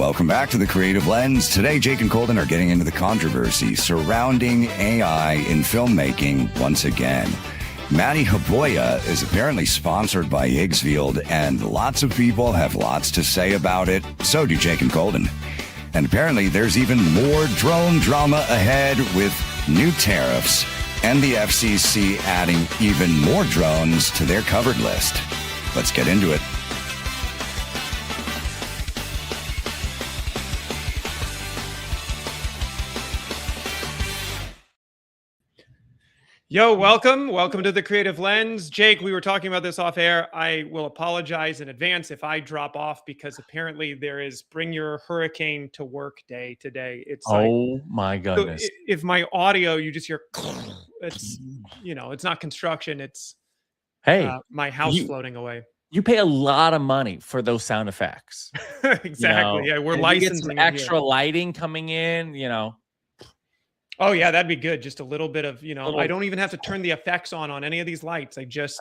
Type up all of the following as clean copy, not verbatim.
Welcome back to The Creative Lens. Today, Jake and Colton are getting into the controversy surrounding AI in filmmaking once again. Matti Haapoja is apparently sponsored by Higgsfield, and lots of people have lots to say about it. So do Jake and Colton. And apparently, there's even more drone drama ahead with new tariffs and the FCC adding even more drones to their covered list. Let's get into it. Yo, welcome to The Creative Lens. Jake, we were talking about this off air. I will apologize in advance if I drop off because apparently there is bring your hurricane to work day today. It's my goodness. So if my audio, you just hear, it's, it's not construction. It's my house floating away. You pay a lot of money for those sound effects. Exactly. Yeah, we're licensing some extra lighting coming in, Oh yeah, that'd be good. Just a little bit of, I don't even have to turn the effects on any of these lights. I just,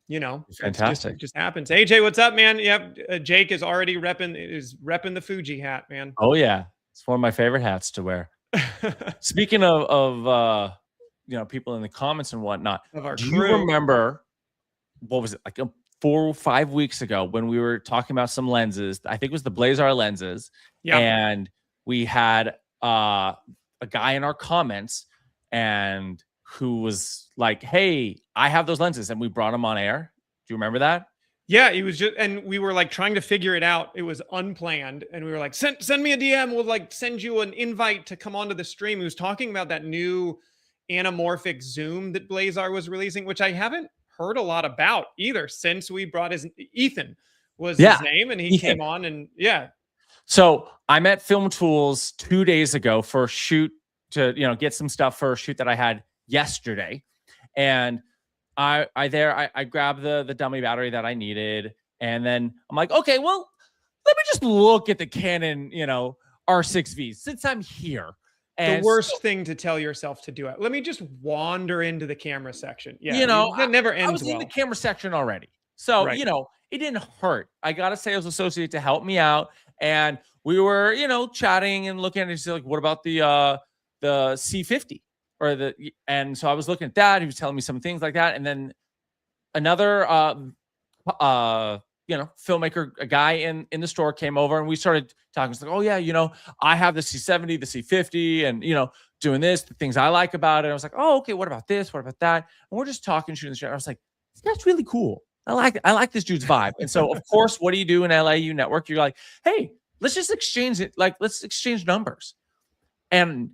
fantastic. It just happens. AJ, what's up, man? Yep. Jake is already repping the Fuji hat, man. Oh yeah. It's one of my favorite hats to wear. Speaking of people in the comments and whatnot, do you remember, what was it, like 4 or 5 weeks ago when we were talking about some lenses? I think it was the Blazar lenses. Yeah. And we had, a guy in our comments and who was like, hey, I have those lenses, and we brought him on air. Do you remember that? Yeah, he was and we were like trying to figure it out. It was unplanned. And we were like, send me a DM. We'll like send you an invite to come onto the stream. He was talking about that new anamorphic zoom that Blazar was releasing, which I haven't heard a lot about either since we brought Ethan was his name, and he came on and So I'm at Film Tools 2 days ago for a shoot to, get some stuff for a shoot that I had yesterday. And I grabbed the dummy battery that I needed. And then I'm like, okay, well, let me just look at the Canon, R6Vs since I'm here. And the worst thing to tell yourself to do it. Let me just wander into the camera section. Yeah. That never ends I was in the camera section already. So, it didn't hurt. I got a sales associate to help me out. And we were, chatting and looking at it. He's like, what about the C50 and so I was looking at that. He was telling me some things like that. And then another, filmmaker, a guy in the store came over and we started talking. It's like, oh yeah, I have the C70, the C50 and, doing this, the things I like about it. I was like, oh, okay. What about this? What about that? And we're just talking, shooting the shit. I was like, that's really cool. I like this dude's vibe. And so of course, what do you do in LAU network? You're like, hey, let's just exchange it. Like, let's exchange numbers. And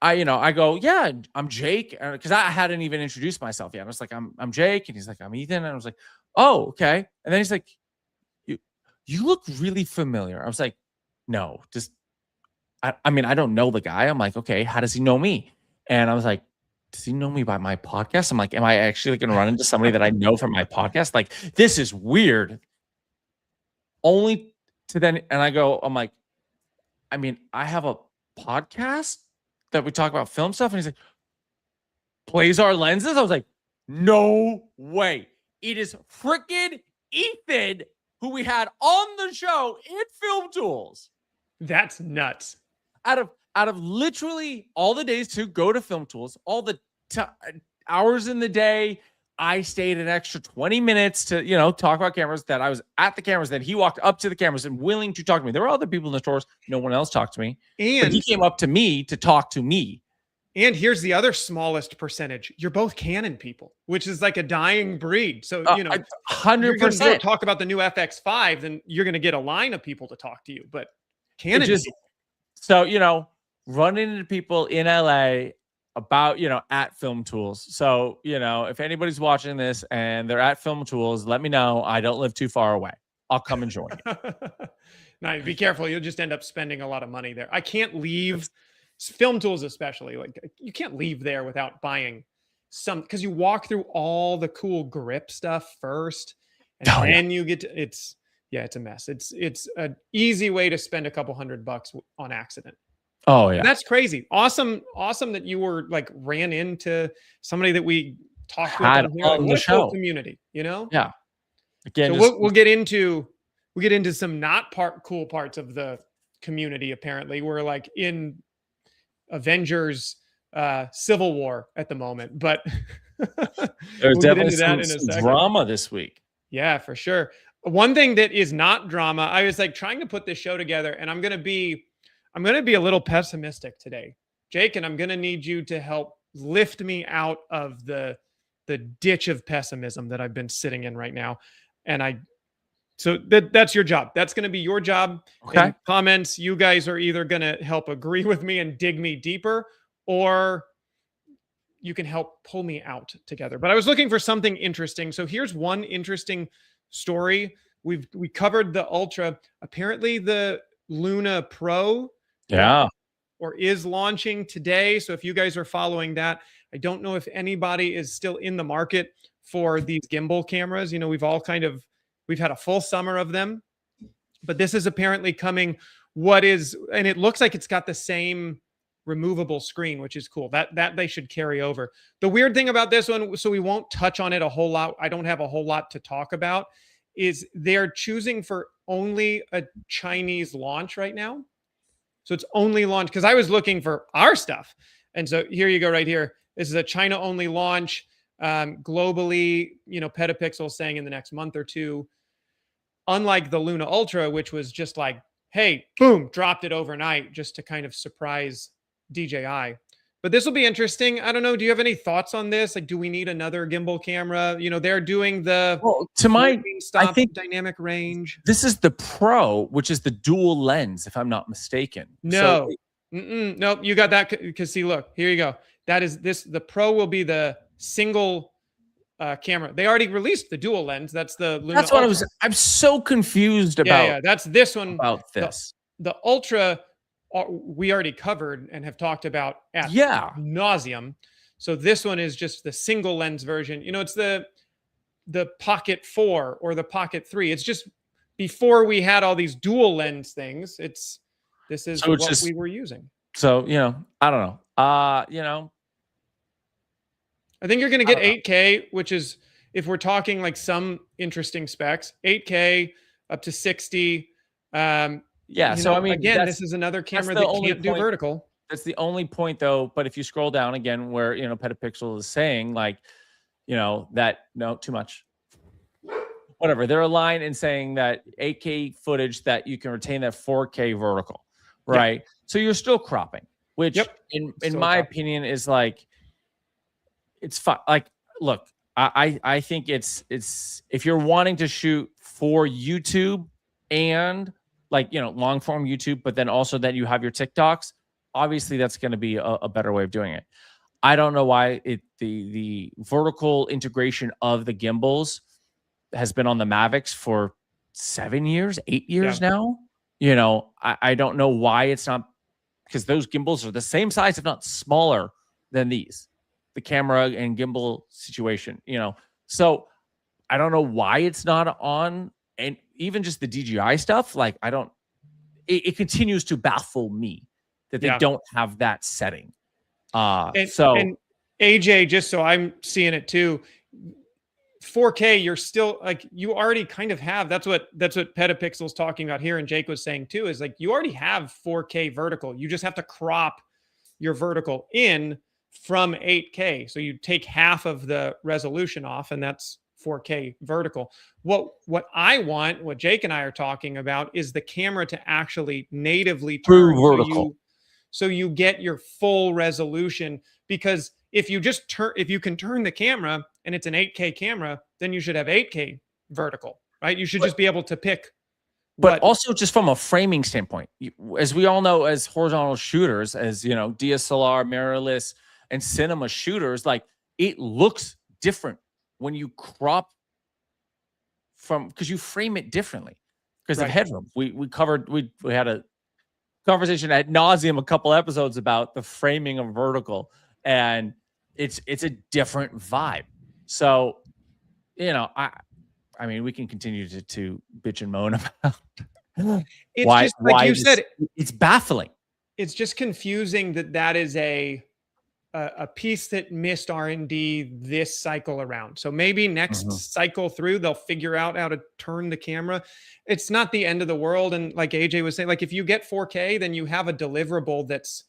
I go, yeah, I'm Jake. Cause I hadn't even introduced myself yet. I was like, I'm Jake. And he's like, I'm Ethan. And I was like, oh, okay. And then he's like, you look really familiar. I was like, no, I mean, I don't know the guy. I'm like, okay, how does he know me? And I was like, does he know me by my podcast? I'm like, am I actually going to run into somebody that I know from my podcast? Like, this is weird. Only to then, and I'm like, I mean, I have a podcast that we talk about film stuff. And he's like, Blazar lenses? I was like, no way. It is freaking Ethan, who we had on the show in Film Tools. That's nuts. Out of literally all the days to go to Film Tools, all the hours in the day, I stayed an extra 20 minutes to, talk about cameras, that I was at the cameras, that he walked up to the cameras and willing to talk to me. There were other people in the stores. No one else talked to me. But he came up to me to talk to me. And here's the other smallest percentage. You're both Canon people, which is like a dying breed. So, 100%. You're talk about the new FX5, then you're going to get a line of people to talk to you. But Canon So, running into people in LA about, at Film Tools. So, if anybody's watching this and they're at Film Tools, let me know. I don't live too far away. I'll come and join you. Now, be careful. You'll just end up spending a lot of money there. I can't leave Film Tools, especially. Like, you can't leave there without buying some, because you walk through all the cool grip stuff first. And then you get to, it's a mess. It's an easy way to spend a couple $100 on accident. Oh yeah. That's crazy. Awesome that you were like ran into somebody that we talked with on the show community, Yeah. Again, so we'll get into we get into some not cool parts of the community. Apparently, we're like in Avengers Civil War at the moment, but There's we'll get definitely into that in a some second. drama this week. Yeah, for sure. One thing that is not drama, I was like trying to put this show together, and I'm gonna be a little pessimistic today, Jake, and I'm gonna need you to help lift me out of the ditch of pessimism that I've been sitting in right now. And so that's your job. That's going to be your job. Okay. In comments, you guys are either going to help agree with me and dig me deeper, or you can help pull me out together. But I was looking for something interesting. So here's one interesting story. We covered the Ultra. Apparently the Luna Pro or is launching today. So if you guys are following that, I don't know if anybody is still in the market for these gimbal cameras. You know, we've had a full summer of them, but this is apparently coming. And it looks like it's got the same removable screen, which is cool. That they should carry over. The weird thing about this one, so we won't touch on it a whole lot, I don't have a whole lot to talk about, is they're choosing for only a Chinese launch right now. So it's only launch, because I was looking for our stuff. And so here you go right here. This is a China only launch. Globally, you know, Petapixel saying in the next month or two, unlike the Luna Ultra, which was just like, hey, boom, dropped it overnight just to kind of surprise DJI. But this will be interesting. I don't know. Do you have any thoughts on this? Like, do we need another gimbal camera? You know, they're doing the I think dynamic range. This is the Pro, which is the dual lens, if I'm not mistaken. No, no, you got that. Because see, look, here you go. That is this. The Pro will be the single camera. They already released the dual lens. That's the Luna. That's what I'm so confused about. Yeah, that's this one. About this. The Ultra, we already covered and have talked about at nauseum. So this one is just the single lens version. You know, it's the Pocket 4 or the Pocket 3. It's just before we had all these dual lens things. This is what we were using. So, you know, I don't know. You know, I think you're going to get 8K, which is, if we're talking like some interesting specs, 8K up to 60. Yeah. So, I mean, again, this is another camera that can't do vertical. That's the only point, though. But if you scroll down again, where, you know, Petapixel is saying, like, you know, that no, too much. Whatever. They're aligned in saying that 8K footage that you can retain that 4K vertical, right? Yep. So you're still cropping, which in my opinion is like, it's fine. Like, look, I think it's if you're wanting to shoot for YouTube and like, you know, long form YouTube, but then also that you have your TikToks, obviously that's going to be a better way of doing it. I don't know why the vertical integration of the gimbals has been on the Mavics for 7 years, 8 years now. You know, I don't know why it's not, because those gimbals are the same size, if not smaller than these, the camera and gimbal situation, you know. So I don't know why it's not on, and even just the DJI stuff, like it continues to baffle me that they don't have that setting. And AJ, just so I'm seeing it too, 4K, you're still like, you already kind of have, that's what Petapixel's talking about here, and Jake was saying too, is like you already have 4K vertical. You just have to crop your vertical in from 8K. So you take half of the resolution off, and that's 4K vertical. What I want, what Jake and I are talking about, is the camera to actually natively turn vertical. So you get your full resolution, because if you can turn the camera and it's an 8K camera, then you should have 8K vertical, right? You should just be able to pick. But also just from a framing standpoint, as we all know, as horizontal shooters, as you know, DSLR, mirrorless, and cinema shooters, like it looks different when you crop from, because you frame it differently because of headroom. We had a conversation ad nauseum a couple episodes about the framing of vertical, and it's a different vibe. So, you know, I mean, we can continue to bitch and moan about it's why, just like you said, it's baffling. It's just confusing that is a a piece that missed R&D this cycle around. So maybe next cycle through, they'll figure out how to turn the camera. It's not the end of the world. And like AJ was saying, like if you get 4K, then you have a deliverable that's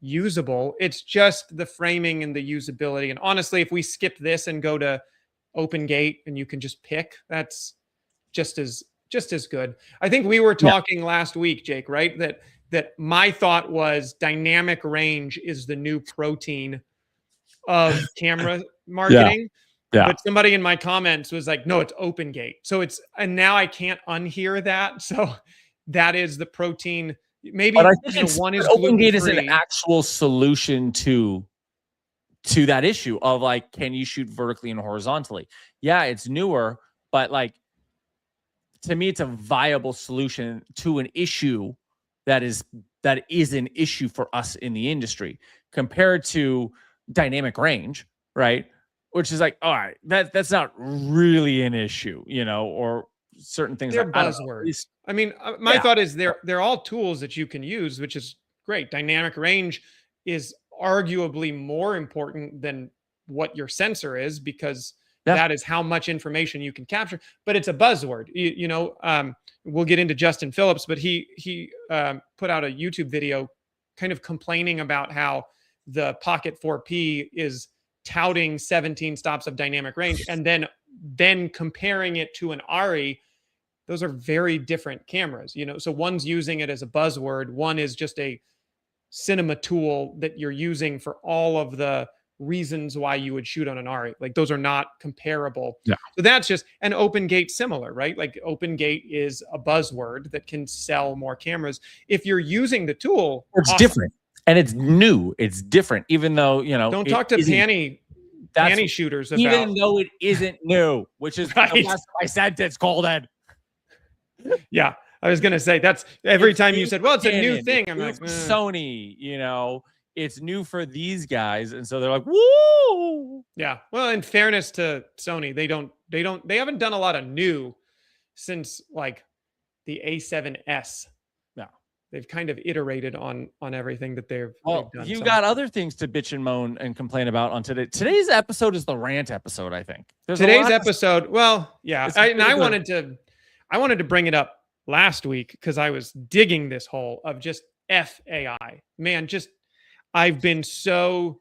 usable. It's just the framing and the usability. And honestly, if we skip this and go to open gate and you can just pick, that's just as good. I think we were talking last week, Jake, right? That my thought was dynamic range is the new protein of camera marketing. Yeah. But somebody in my comments was like, no, it's open gate. So and now I can't unhear that. So that is the protein. Maybe but I think one is open gate is gluten-free. an actual solution to that issue of like, can you shoot vertically and horizontally? Yeah, it's newer, but like to me, it's a viable solution to an issue that is an issue for us in the industry compared to dynamic range, right? Which is like, all right, that's not really an issue, you know, or certain things. They're buzzwords. I mean, my thought is they're all tools that you can use, which is great. Dynamic range is arguably more important than what your sensor is because that is how much information you can capture. But it's a buzzword. You know, we'll get into Justin Phillips, but he put out a YouTube video kind of complaining about how the Pocket 4P is touting 17 stops of dynamic range and then comparing it to an ARRI. Those are very different cameras, you know. So one's using it as a buzzword, one is just a cinema tool that you're using for all of the reasons why you would shoot on an ARRI. Like those are not comparable. Yeah. So that's just an open gate similar, right? Like open gate is a buzzword that can sell more cameras. If you're using the tool, it's different and it's new. It's different, even though, you know, don't talk to panty shooters about, even though it isn't new, which is right. the rest of my sentence, Colden. Yeah. I was going to say that's every time you said, well, it's a new thing. I'm like, Sony, you know, it's new for these guys. And so they're like, woo. Yeah. Well, in fairness to Sony, they haven't done a lot of new since like the A7S. No. They've kind of iterated on everything that they've done. You've got other things to bitch and moan and complain about on today. Today's episode is the rant episode, I think. Today's episode, well, yeah. I wanted to bring it up last week because I was digging this hole of just FAI. Man, I've been so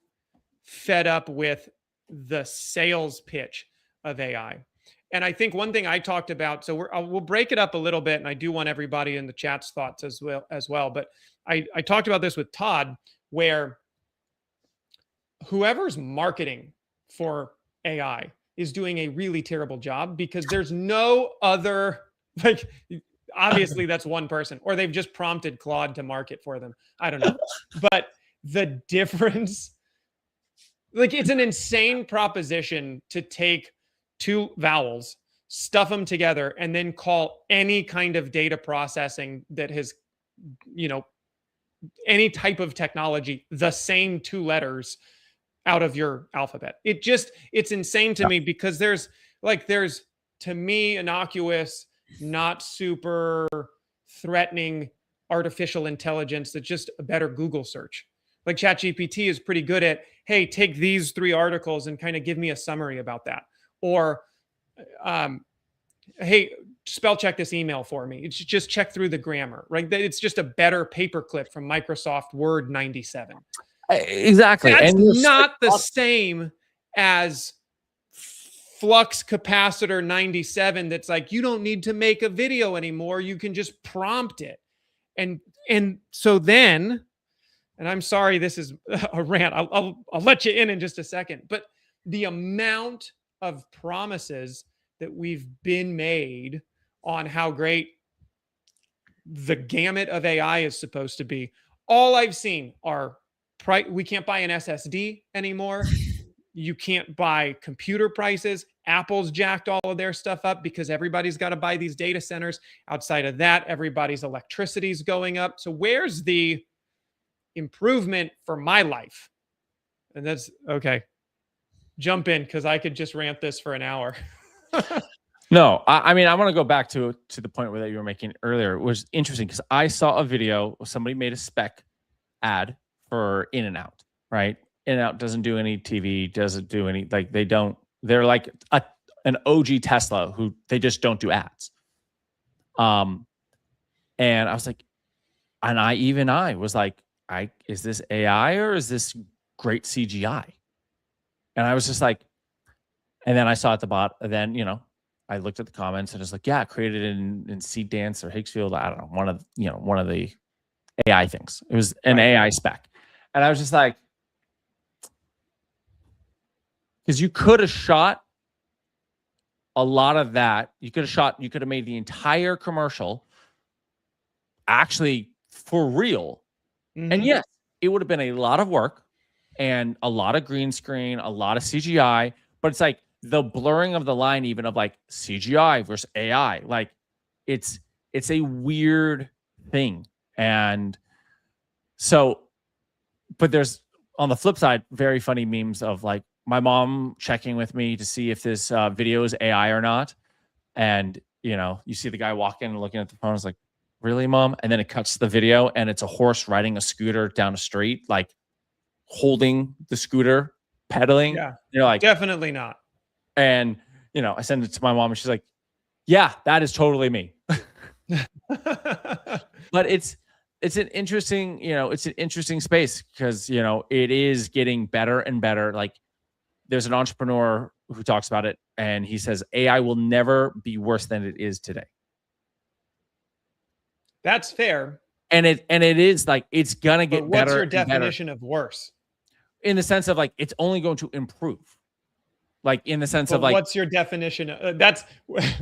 fed up with the sales pitch of AI. And I think one thing I talked about, so we'll break it up a little bit, and I do want everybody in the chat's thoughts as well. But I talked about this with Todd, where whoever's marketing for AI is doing a really terrible job because there's no other, like, obviously that's one person, or they've just prompted Claude to market for them. I don't know. But the difference, like, it's an insane proposition to take two vowels, stuff them together, and then call any kind of data processing that has, you know, any type of technology the same two letters out of your alphabet. It's insane to me because there's to me innocuous, not super threatening artificial intelligence that's just a better Google search. Like ChatGPT is pretty good at, hey, take these 3 articles and kind of give me a summary about that. Or, hey, spell check this email for me. It's just check through the grammar, right? It's just a better paperclip from Microsoft Word 97. Exactly. That's not the same as flux capacitor 97. That's like, you don't need to make a video anymore. You can just prompt it. And so then, and I'm sorry, this is a rant. I'll let you in just a second. But the amount of promises that we've been made on how great the gamut of AI is supposed to be, all I've seen are we can't buy an SSD anymore. You can't buy computer prices. Apple's jacked all of their stuff up because everybody's got to buy these data centers. Outside of that, everybody's electricity is going up. So where's the improvement for my life? And that's okay. Jump in because I could just rant this for an hour. No, I mean, I want to go back to the point where that you were making earlier. It was interesting because I saw a video where somebody made a spec ad for In-N-Out, right? In-N-Out doesn't do any TV, doesn't do any, like they don't, they're like an OG Tesla who they just don't do ads. And I was like, and I was like, is this AI or is this great CGI? And I was just like, and then I saw at the bottom, then, you know, I looked at the comments and it's like, yeah, created in Seed Dance or Higgsfield. I don't know, one of the AI things. It was an AI spec. And I was just like, because you could have shot a lot of that. You could have made the entire commercial actually for real. And yes, it would have been a lot of work and a lot of green screen, a lot of CGI, but it's like the blurring of the line even of like CGI versus AI. Like it's a weird thing. And so, but there's on the flip side, very funny memes of like my mom checking with me to see if this video is AI or not. And, you know, you see the guy walking and looking at the phone. It's like, really, Mom? And then it cuts to the video and it's a horse riding a scooter down a street, like holding the scooter, pedaling. Yeah. You're like, definitely not. And, you know, I send it to my mom and she's like, yeah, that is totally me. But it's an interesting, you know, it's an interesting space because, you know, it is getting better and better. Like there's an entrepreneur who talks about it and he says AI will never be worse than it is today. That's fair. And it is like, it's going to get better. What's your definition of worse? In the sense of like, it's only going to improve. Like in the sense of like, what's your definition? That's,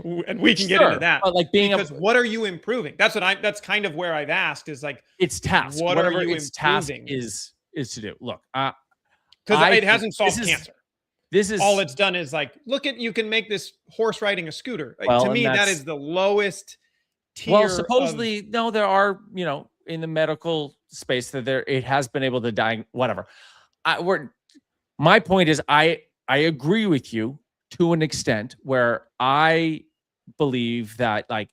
and we can get into that. But like being because what are you improving? That's kind of where I've asked is like, it's task. Whatever its task is to do. Look, because it hasn't solved cancer. This is all it's done is like, look at, you can make this horse riding a scooter. Like, well, to me, that is the lowest tier. Well, supposedly, no, there are, you know, in the medical space that it has been able to diagnose whatever. My point is, I agree with you to an extent where I believe that like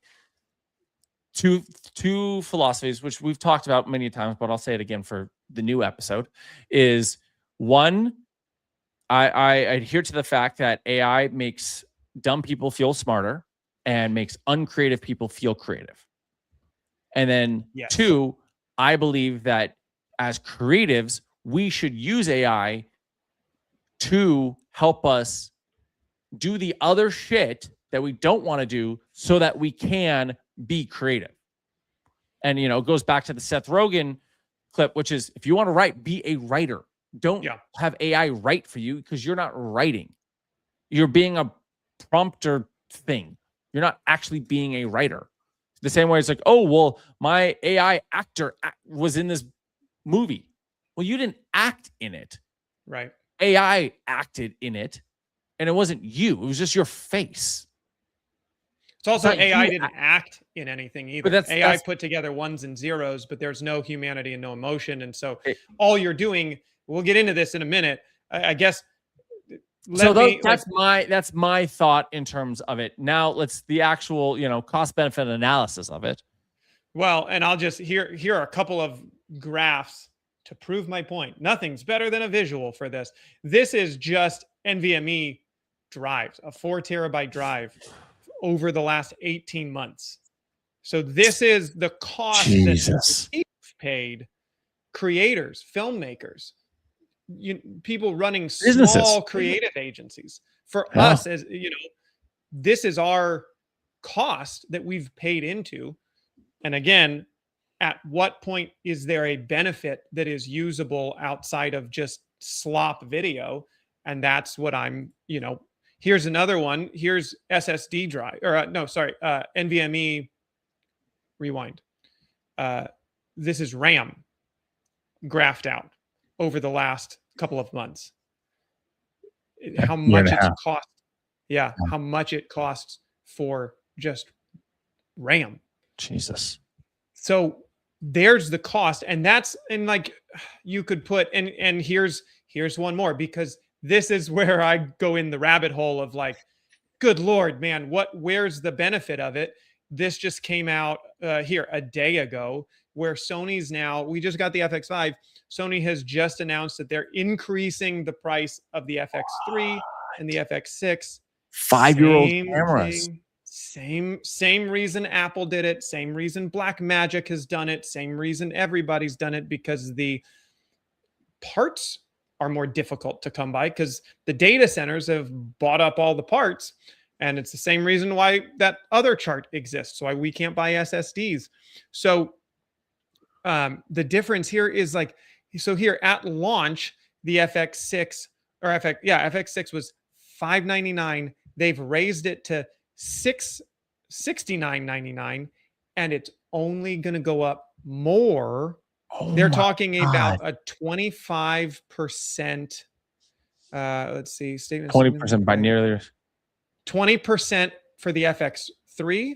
two philosophies, which we've talked about many times, but I'll say it again for the new episode, is one, I adhere to the fact that AI makes dumb people feel smarter and makes uncreative people feel creative. And then two, I believe that as creatives, we should use AI to help us do the other shit that we don't want to do so that we can be creative. And, you know, it goes back to the Seth Rogen clip, which is if you want to write, be a writer. Don't have AI write for you because you're not writing. You're being a prompter thing. You're not actually being a writer. The same way it's like, oh, well, my AI actor was in this movie. Well, you didn't act in it. Right. AI acted in it, and it wasn't you. It was just your face. It's also AI didn't act in anything either. But AI put together ones and zeros, but there's no humanity and no emotion. And so all you're doing, we'll get into this in a minute, I guess. That's my thought in terms of it. Now let's the actual, you know, cost benefit analysis of it. Well, and I'll just here are a couple of graphs to prove my point. Nothing's better than a visual for this. This is just NVMe drives, a 4 terabyte drive over the last 18 months. So this is the cost that we've paid creators, filmmakers, people running small creative agencies. For us, as you know, this is our cost that we've paid into. And again, at what point is there a benefit that is usable outside of just slop video? And that's what I'm, you know, here's another one. Here's SSD drive, or no, sorry, NVMe rewind. This is RAM graphed out over the last couple of months. How much it's cost. Yeah, how much it costs for just RAM. Jesus. So there's the cost, and that's, and like you could put, and here's one more, because this is where I go in the rabbit hole of like, good Lord, man, where's the benefit of it? This just came out here a day ago. where Sony's now, we just got the FX5. Sony has just announced that they're increasing the price of the FX3 and the FX6. 5-year-old Same cameras. thing. Same reason Apple did it. Same reason Blackmagic has done it. Same reason everybody's done it, because the parts are more difficult to come by because the data centers have bought up all the parts. And it's the same reason why that other chart exists, why we can't buy SSDs. So the difference here is like, so here at launch, the FX6 or FX6 was $599. They've raised it to $669.99, and it's only going to go up more. They're talking about a 25%. Let's see, statement 20% by nearly 20% for the FX3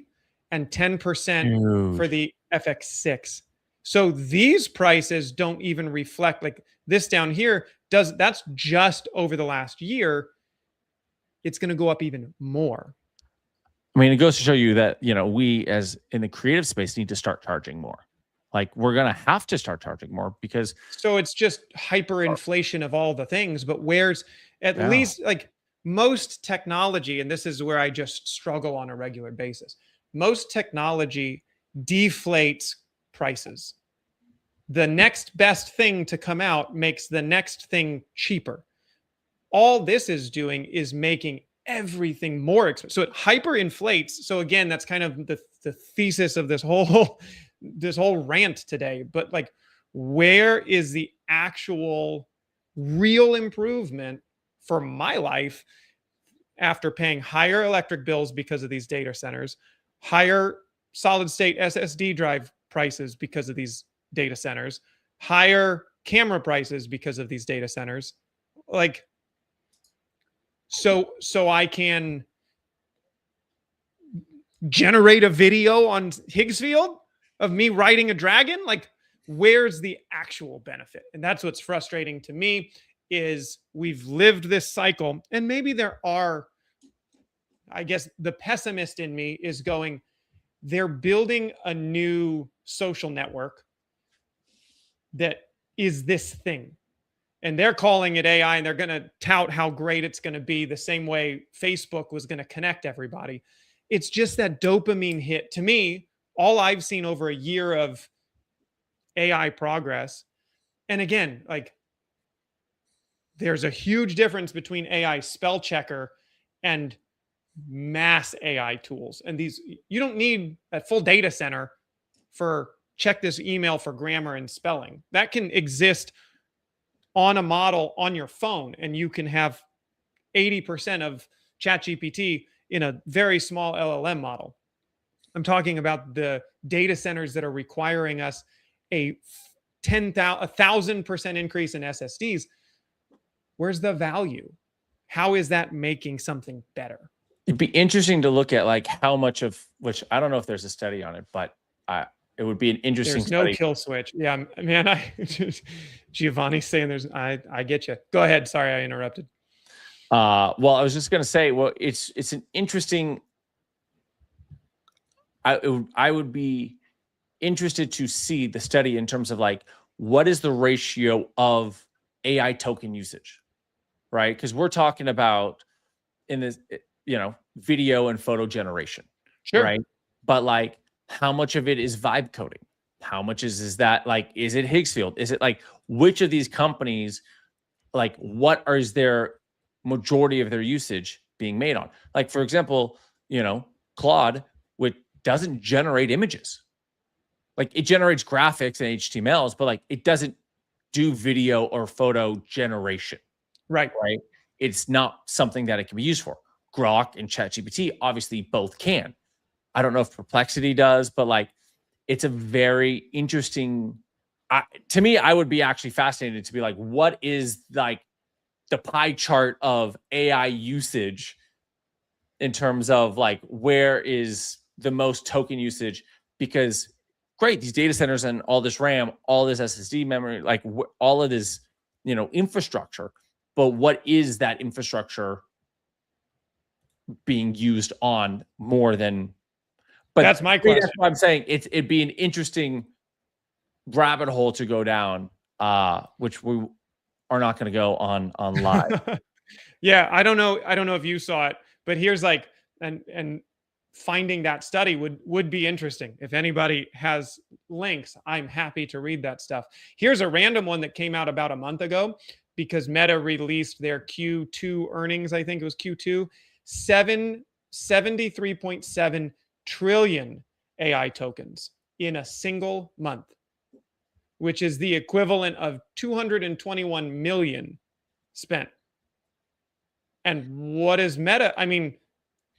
and 10% for the FX6. So these prices don't even reflect, like this down here that's just over the last year. It's going to go up even more. I mean, it goes to show you that, you know, we as in the creative space need to start charging more. Like we're going to have to start charging more because. So it's just hyperinflation of all the things, but where's at least like most technology, and this is where I just struggle on a regular basis. Most technology deflates prices. The next best thing to come out makes the next thing cheaper. All this is doing is making everything more expensive. So it hyperinflates. So again, that's kind of the thesis of this whole rant today. But like, where is the actual real improvement for my life after paying higher electric bills because of these data centers, higher solid state SSD drive prices because of these data centers, higher camera prices because of these data centers? Like, so I can generate a video on Higgsfield of me riding a dragon? Like, where's the actual benefit? And that's what's frustrating to me, is we've lived this cycle, and maybe there are, I guess the pessimist in me is going, they're building a new social network that is this thing. And they're calling it AI, and they're going to tout how great it's going to be, the same way Facebook was going to connect everybody. It's just that dopamine hit. To me, all I've seen over a year of AI progress, and again, like, there's a huge difference between AI spell checker and mass AI tools. And these, you don't need a full data center for check this email for grammar and spelling. That can exist on a model on your phone, and you can have 80% of ChatGPT in a very small LLM model. I'm talking about the data centers that are requiring us a 1,000% increase in SSDs. Where's the value? How is that making something better? It'd be interesting to look at like how much of which, I don't know if there's a study on it, but it would be an interesting There's no study. kill switch. Yeah, man. Giovanni's saying there's. I get you. Go ahead. Sorry, I interrupted. Well, I was just gonna say, well, it's an interesting. I would be interested to see the study in terms of like what is the ratio of AI token usage, right? Because we're talking about in this, you know, video and photo generation, Sure. right? But like, how much of it is vibe coding? How much is that like, is it Higgsfield? Is it like, which of these companies, like what is their majority of their usage being made on? Like, for example, you know, Claude, which doesn't generate images. Like it generates graphics and HTMLs, but like it doesn't do video or photo generation. Right. Right. It's not something that it can be used for. Grok and ChatGPT obviously both can. I don't know if Perplexity does, but like it's a very interesting. To me, I would be actually fascinated to be like, what is like the pie chart of AI usage in terms of like where is the most token usage? Because great, these data centers and all this RAM, all this SSD memory, like all of this, you know, infrastructure. But what is that infrastructure being used on more than? But that's my question. That's what I'm saying. It'd be an interesting rabbit hole to go down, which we are not going to go on live. Yeah, I don't know if you saw it, but here's like, and finding that study would be interesting. If anybody has links, I'm happy to read that stuff. Here's a random one that came out about a month ago because Meta released their Q2 earnings. I think it was Q2. 73.7 trillion AI tokens in a single month, which is the equivalent of 221 million spent. And what is Meta? I mean,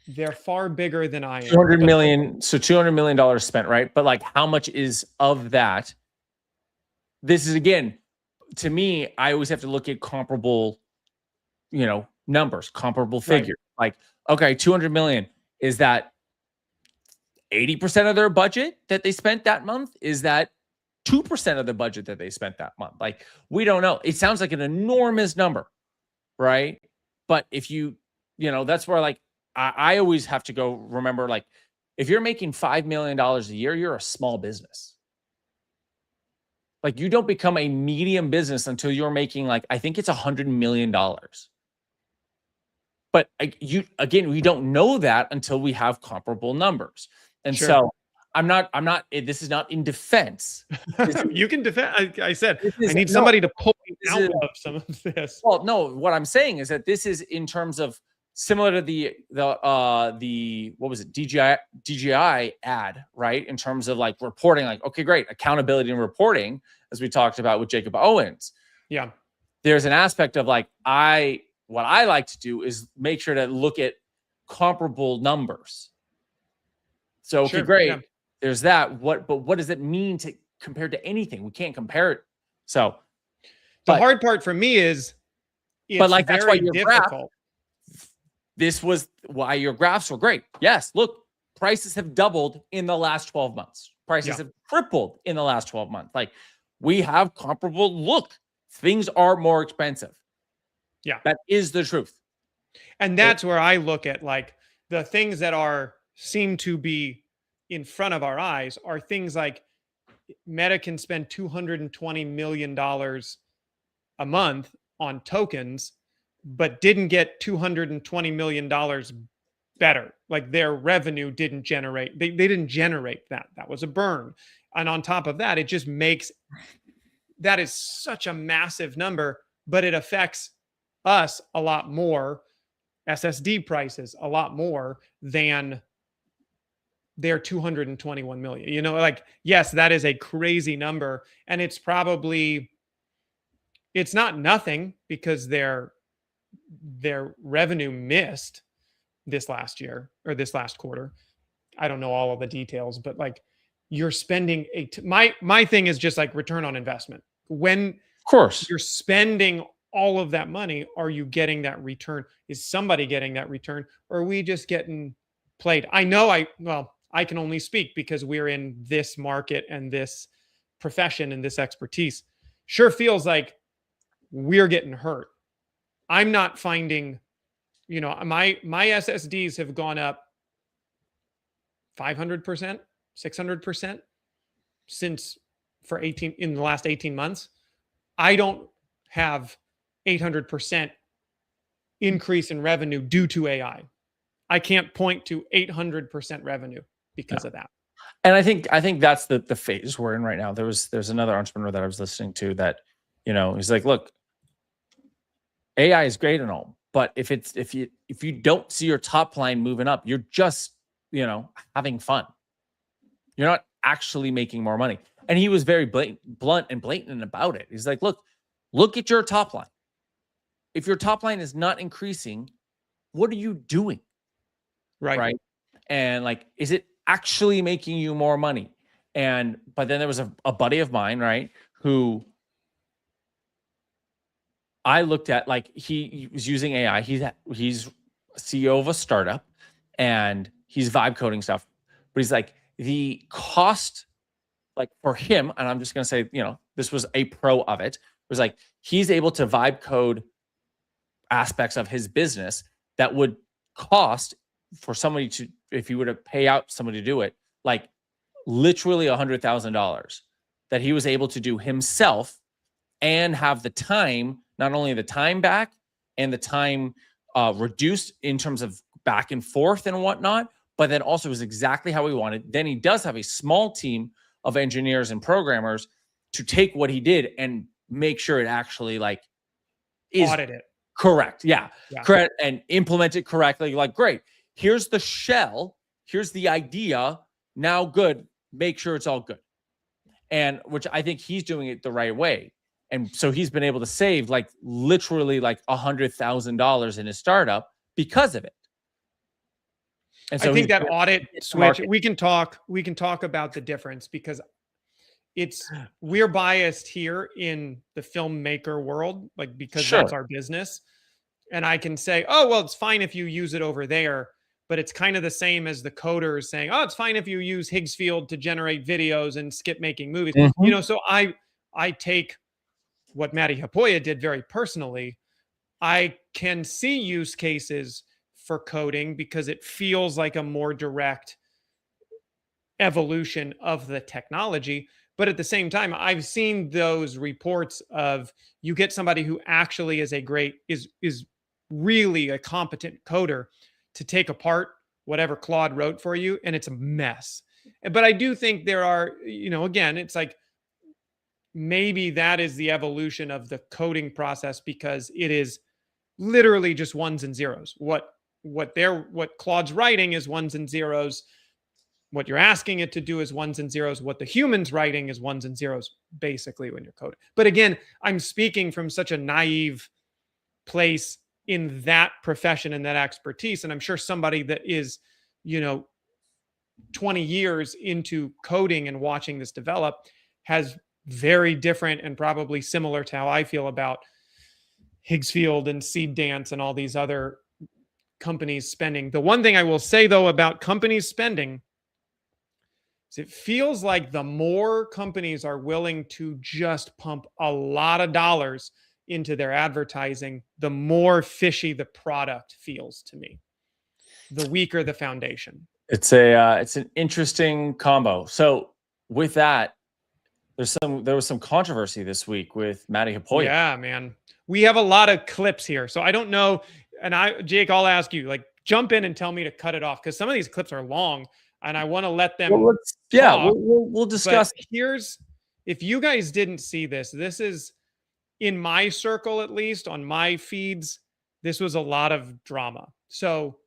they're far bigger than I am. 200 million. So $200 million spent, right? But like, how much is of that? This is, again, to me, I always have to look at comparable, numbers, comparable figures. Right. Like, okay, 200 million, is that 80% of their budget that they spent that month? Is that 2% of the budget that they spent that month? Like, we don't know. It sounds like an enormous number, right? But if that's where, like, I always have to go remember, like, if you're making $5 million a year, you're a small business. Like, you don't become a medium business until you're making, like, I think it's $100 million. But we don't know that until we have comparable numbers. And so I'm not, this is not in defense. You can defend. I said, I need somebody to pull me out of some of this. Well, no, what I'm saying is that this is in terms of similar to the what was it, DJI ad, right? In terms of like reporting, like, okay, great, accountability and reporting, as we talked about with Jacob Owens. Yeah. There's an aspect of like, what I like to do is make sure to look at comparable numbers. So, okay, great. Yeah. There's that. But what does it mean to compared to anything? We can't compare it. So the hard part for me is, but like, that's why your difficult. This was why your graphs were great. Yes, look, prices have doubled in the last 12 months. Prices have tripled in the last 12 months. Like, we have comparable. Look, things are more expensive. Yeah, that is the truth. And that's where I look at, like, the things that seem to be in front of our eyes are things like Meta can spend $220 million a month on tokens, but didn't get $220 million better. Like, their revenue didn't generate, they didn't generate that. That was a burn. And on top of that, it just makes, that is such a massive number, but it affects us a lot more, SSD prices a lot more than their 221 million. Like, yes, that is a crazy number. And it's not nothing because their revenue missed this last year or this last quarter. I don't know all of the details, but like, you're spending my thing is just like return on investment. When, of course, you're spending all of that money, are you getting that return? Is somebody getting that return? Or are we just getting played? I know I can only speak because we're in this market and this profession and this expertise. Sure feels like we're getting hurt. I'm not finding, my SSDs have gone up 500%, 600% in the last 18 months. I don't have 800% increase in revenue due to AI. I can't point to 800% revenue because of that. And I think that's the phase we're in right now. There's another entrepreneur that I was listening to that, he's like, look, AI is great and all, but if you don't see your top line moving up, you're just, having fun. You're not actually making more money. And he was very blunt and blatant about it. He's like, look at your top line. If your top line is not increasing, what are you doing? Right. And like, is it actually making you more money? But then there was a buddy of mine, right, who I looked at, like, he was using AI. He's CEO of a startup and he's vibe coding stuff, but he's like, the cost, like, for him, and I'm just going to say, this was a pro of it, was like, he's able to vibe code aspects of his business that would cost for somebody to, if you were to pay out somebody to do it, like literally $100,000 that he was able to do himself and have the time, not only the time back and the time reduced in terms of back and forth and whatnot, but then also was exactly how he wanted. Then he does have a small team of engineers and programmers to take what he did and make sure it actually like is Audit it. correct. Yeah. Yeah. Correct. And implement it correctly. Like, great. Here's the shell. Here's the idea. Now good. Make sure it's all good. And which I think he's doing it the right way. And so he's been able to save like literally like $100,000 in his startup because of it. And so I think that audit switch, market. we can talk about the difference, because we're biased here in the filmmaker world, like, because Sure. that's our business. And I can say, oh, well, it's fine if you use it over there, but it's kind of the same as the coders saying, oh, it's fine if you use Higgsfield to generate videos and skip making movies. Mhm. You know, so I take what Matti Haapoja did very personally. I can see use cases for coding because it feels like a more direct evolution of the technology. But at the same time, I've seen those reports of you get somebody who actually is is really a competent coder to take apart whatever Claude wrote for you, and it's a mess. But I do think there are, you know, again, it's like maybe that is the evolution of the coding process, because it is literally just ones and zeros. What Claude's writing is ones and zeros. What you're asking it to do is ones and zeros. What the human's writing is ones and zeros, basically, when you're coding. But again, I'm speaking from such a naive place in that profession and that expertise. And I'm sure somebody that is, you know, 20 years into coding and watching this develop has very different and probably similar to how I feel about Higgsfield and Seed Dance and all these other companies spending. The one thing I will say, though, about companies spending is it feels like the more companies are willing to just pump a lot of dollars into their advertising, the more fishy the product feels to me, the weaker the foundation. It's an interesting combo. So with that, there was some controversy this week with Matti Haapoja. Yeah, man. We have a lot of clips here. So I don't know. And Jake, I'll ask you, like, jump in and tell me to cut it off, because some of these clips are long and I want to let them. Well, we'll discuss. But if you guys didn't see this is, in my circle, at least on my feeds, this was a lot of drama. So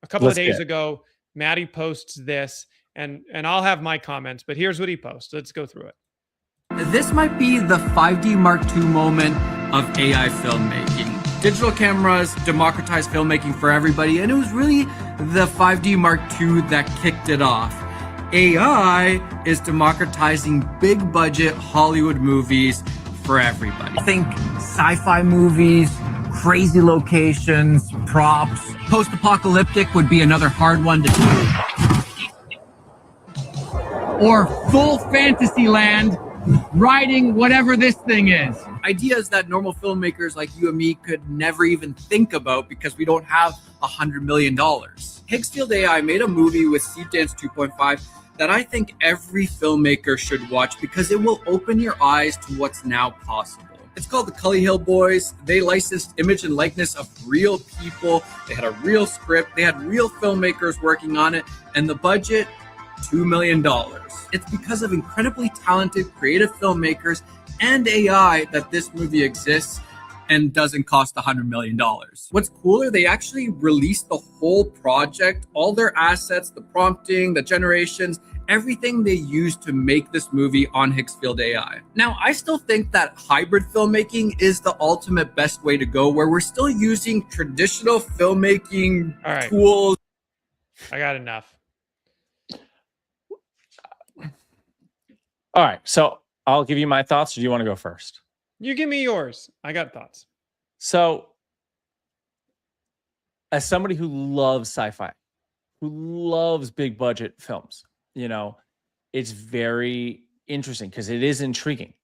a couple of days ago, Matti posts this, and I'll have my comments, but here's what he posts. Let's go through it. This might be the 5D Mark II moment of AI filmmaking. Digital cameras democratized filmmaking for everybody, and it was really the 5D Mark II that kicked it off. AI is democratizing big budget Hollywood movies for everybody. I think sci-fi movies, crazy locations, props. Post-apocalyptic would be another hard one to do. Or full fantasy land, riding whatever this thing is. Ideas that normal filmmakers like you and me could never even think about because we don't have $100 million. Higgsfield AI made a movie with Seed Dance 2.5 that I think every filmmaker should watch because it will open your eyes to what's now possible. It's called the Cully Hill Boys. They licensed image and likeness of real people. They had a real script. They had real filmmakers working on it. And the budget, $2 million. It's because of incredibly talented, creative filmmakers and AI that this movie exists and doesn't cost $100 million. What's cooler, they actually released the whole project, all their assets, the prompting, the generations, everything they used to make this movie on Higgsfield AI. Now, I still think that hybrid filmmaking is the ultimate best way to go, where we're still using traditional filmmaking tools. I got enough. All right, so I'll give you my thoughts, or do you want to go first? You give me yours. I got thoughts. So, as somebody who loves sci-fi, who loves big budget films, you know, it's very interesting because it is intriguing.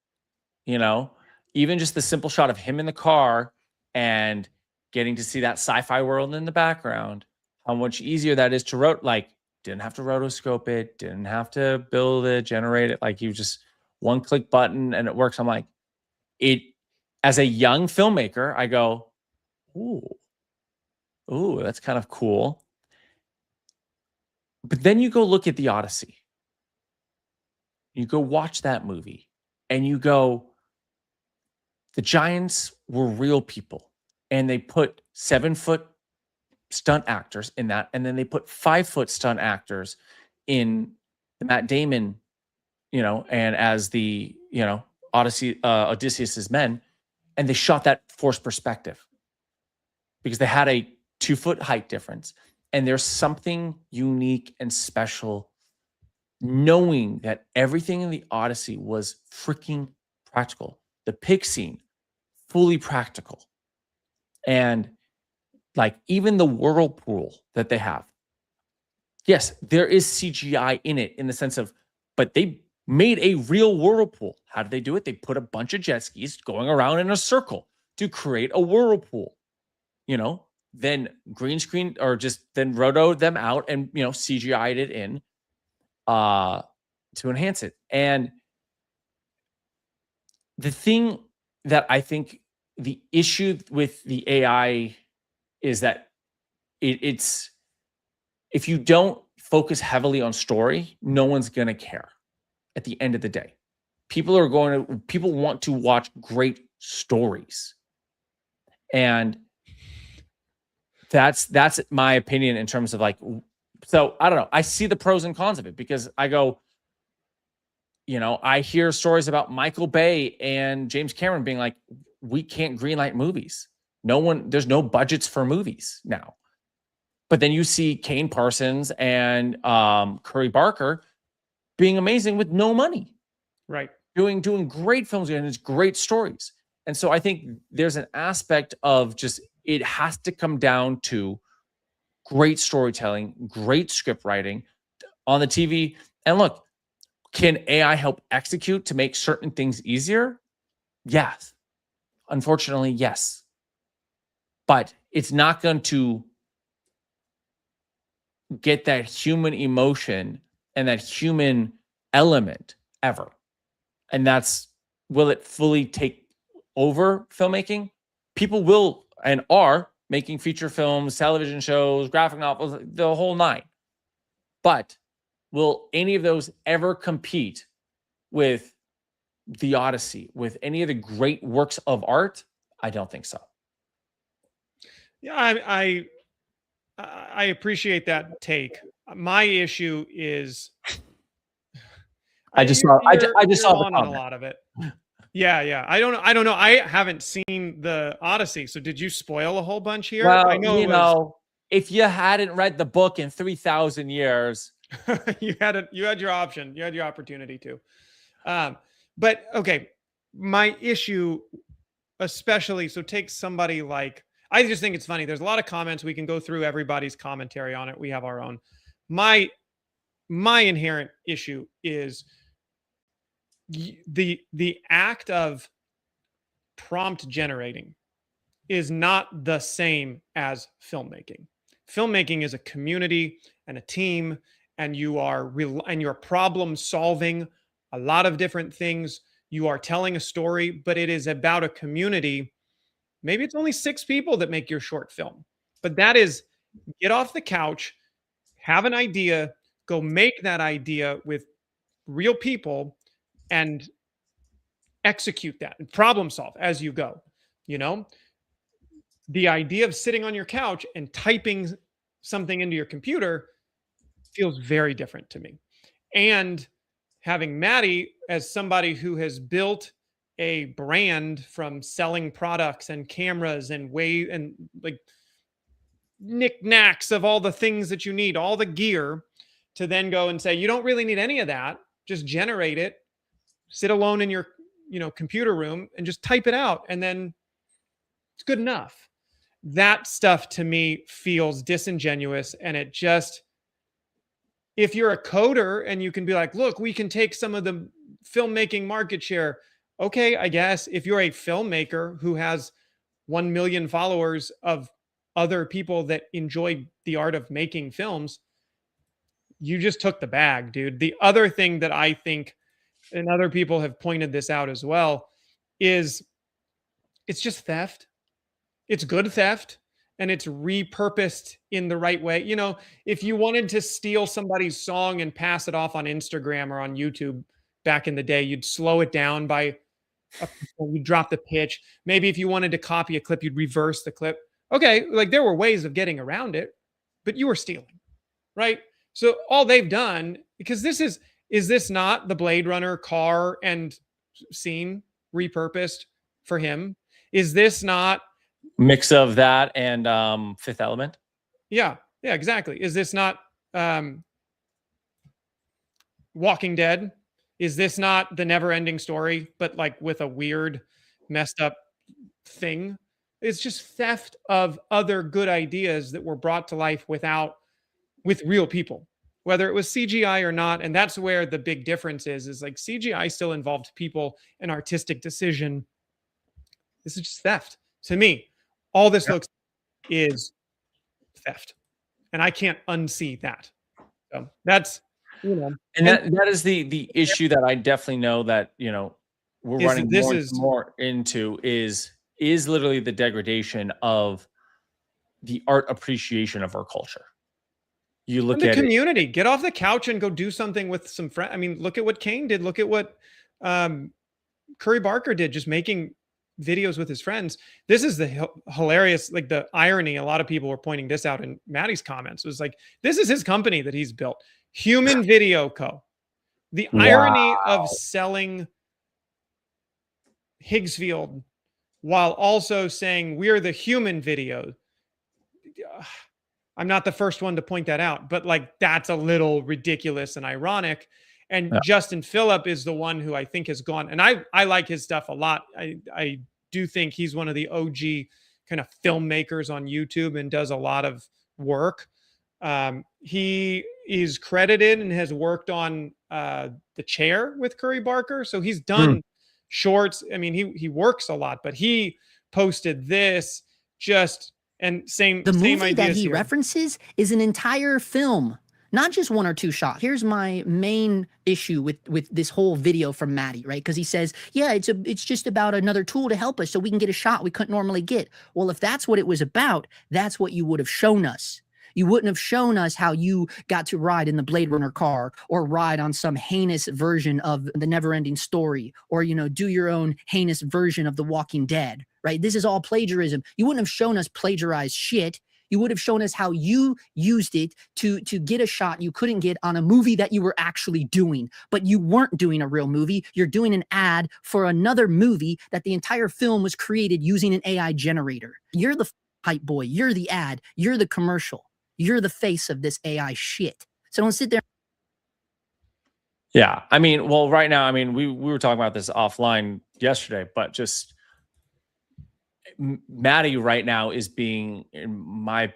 You know, even just the simple shot of him in the car and getting to see that sci-fi world in the background, how much easier that is to didn't have to rotoscope it, didn't have to build it, generate it. Like, you just one click button and it works. I'm like, as a young filmmaker, I go, ooh, that's kind of cool. But then you go look at The Odyssey. You go watch that movie and you go, the giants were real people and they put 7-foot stunt actors in that. And then they put 5-foot stunt actors in the Matt Damon, and as the, Odysseus's men. And they shot that forced perspective because they had a 2-foot height difference. And there's something unique and special knowing that everything in the Odyssey was freaking practical. The pig scene, fully practical. And like even the whirlpool that they have. Yes, there is CGI in it in the sense of, but they made a real whirlpool. How did they do it? They put a bunch of jet skis going around in a circle to create a whirlpool, then green screen or just then rotoed them out and, CGI'd it in to enhance it. And the thing that I think the issue with the AI is that it's if you don't focus heavily on story, no one's going to care at the end of the day. People want to watch great stories. And that's my opinion in terms of like, so I don't know. I see the pros and cons of it because I go, I hear stories about Michael Bay and James Cameron being like, we can't greenlight movies. There's no budgets for movies now. But then you see Kane Parsons and Curry Barker being amazing with no money. Right. Doing great films and it's great stories. And so I think there's an aspect of just, it has to come down to great storytelling, great script writing on the TV. And look, can AI help execute to make certain things easier? Yes. Unfortunately, yes. But it's not going to get that human emotion and that human element ever. And will it fully take over filmmaking? People will and are making feature films, television shows, graphic novels, the whole nine. But will any of those ever compete with The Odyssey, with any of the great works of art? I don't think so. Yeah, I appreciate that take. My issue is I just saw the on a comment. lot of it. Yeah. I don't know. I haven't seen the Odyssey. So did you spoil a whole bunch here? Well, I know if you hadn't read the book in 3,000 years, you had your option. You had your opportunity to. But okay, my issue, especially, so take somebody like, I just think it's funny. There's a lot of comments. We can go through everybody's commentary on it. We have our own. My inherent issue is the act of prompt generating is not the same as filmmaking. Filmmaking is a community and a team, and you're problem solving a lot of different things. You are telling a story, but it is about a community. Maybe it's only 6 people that make your short film, but that is get off the couch, have an idea, go make that idea with real people and execute that and problem solve as you go. The idea of sitting on your couch and typing something into your computer feels very different to me. And having Matti as somebody who has built a brand from selling products and cameras and like knickknacks of all the things that you need, all the gear, to then go and say, you don't really need any of that. Just generate it, sit alone in your, computer room and just type it out. And then it's good enough. That stuff to me feels disingenuous. And it just, if you're a coder and you can be like, look, we can take some of the filmmaking market share. Okay, I guess if you're a filmmaker who has 1 million followers of other people that enjoy the art of making films, you just took the bag, dude. The other thing that I think and other people have pointed this out as well, is it's just theft. It's good theft, and it's repurposed in the right way. You know, if you wanted to steal somebody's song and pass it off on Instagram or on YouTube back in the day, you'd slow it down by you drop the pitch. Maybe if you wanted to copy a clip, you'd reverse the clip. Okay, like there were ways of getting around it, but you were stealing, right? So all they've done, because this is this not the Blade Runner car and scene repurposed for him? Is this not Mix of that and Fifth Element? yeah, exactly. Is this not Walking Dead? Is this not the never ending story, but like with a weird, messed up thing? It's just theft of other good ideas that were brought to life with real people, whether it was CGI or not. And that's where the big difference is like CGI still involved people and artistic decision. This is just theft. To me, all this looks is theft. And I can't unsee that. So that's, you know. And that is the issue that I definitely know that, you know, we're running more into is literally the degradation of the art appreciation of our culture. You look at the community, get off the couch and go do something with some friends. I mean, look at what Kane did. Look at what Curry Barker did, just making videos with his friends. This is the hilarious, like the irony. A lot of people were pointing this out in Maddie's comments. It was like, this is his company that he's built, Human Video Co. The irony of selling Higgsfield while also saying we're the human video. I'm not the first one to point that out, but like that's a little ridiculous and ironic. And Justin Phillip is the one who I think has gone, and I like his stuff a lot. I do think he's one of the OG kind of filmmakers on YouTube and does a lot of work. He is credited and has worked on The Chair with Curry Barker. So he's done shorts. I mean, he works a lot, but he posted this just, and same movie ideas that he here. references is an entire film, not just one or two shots. Here's my main issue with this whole video from Matti, right? Because he says, yeah, it's just about another tool to help us so we can get a shot we couldn't normally get. Well, if that's what it was about, that's what you would have shown us. You wouldn't have shown us how you got to ride in the Blade Runner car or ride on some heinous version of the Never-Ending Story or, you know, do your own heinous version of The Walking Dead, right? This is all plagiarism. You wouldn't have shown us plagiarized shit. You would have shown us how you used it to get a shot you couldn't get on a movie that you were actually doing. But you weren't doing a real movie. You're doing an ad for another movie that the entire film was created using an AI generator. You're the hype boy. You're the ad. You're the commercial. You're the face of this AI shit. So don't sit there. Yeah. I mean, well, right now, I mean, we were talking about this offline yesterday, but just Matti right now is being in my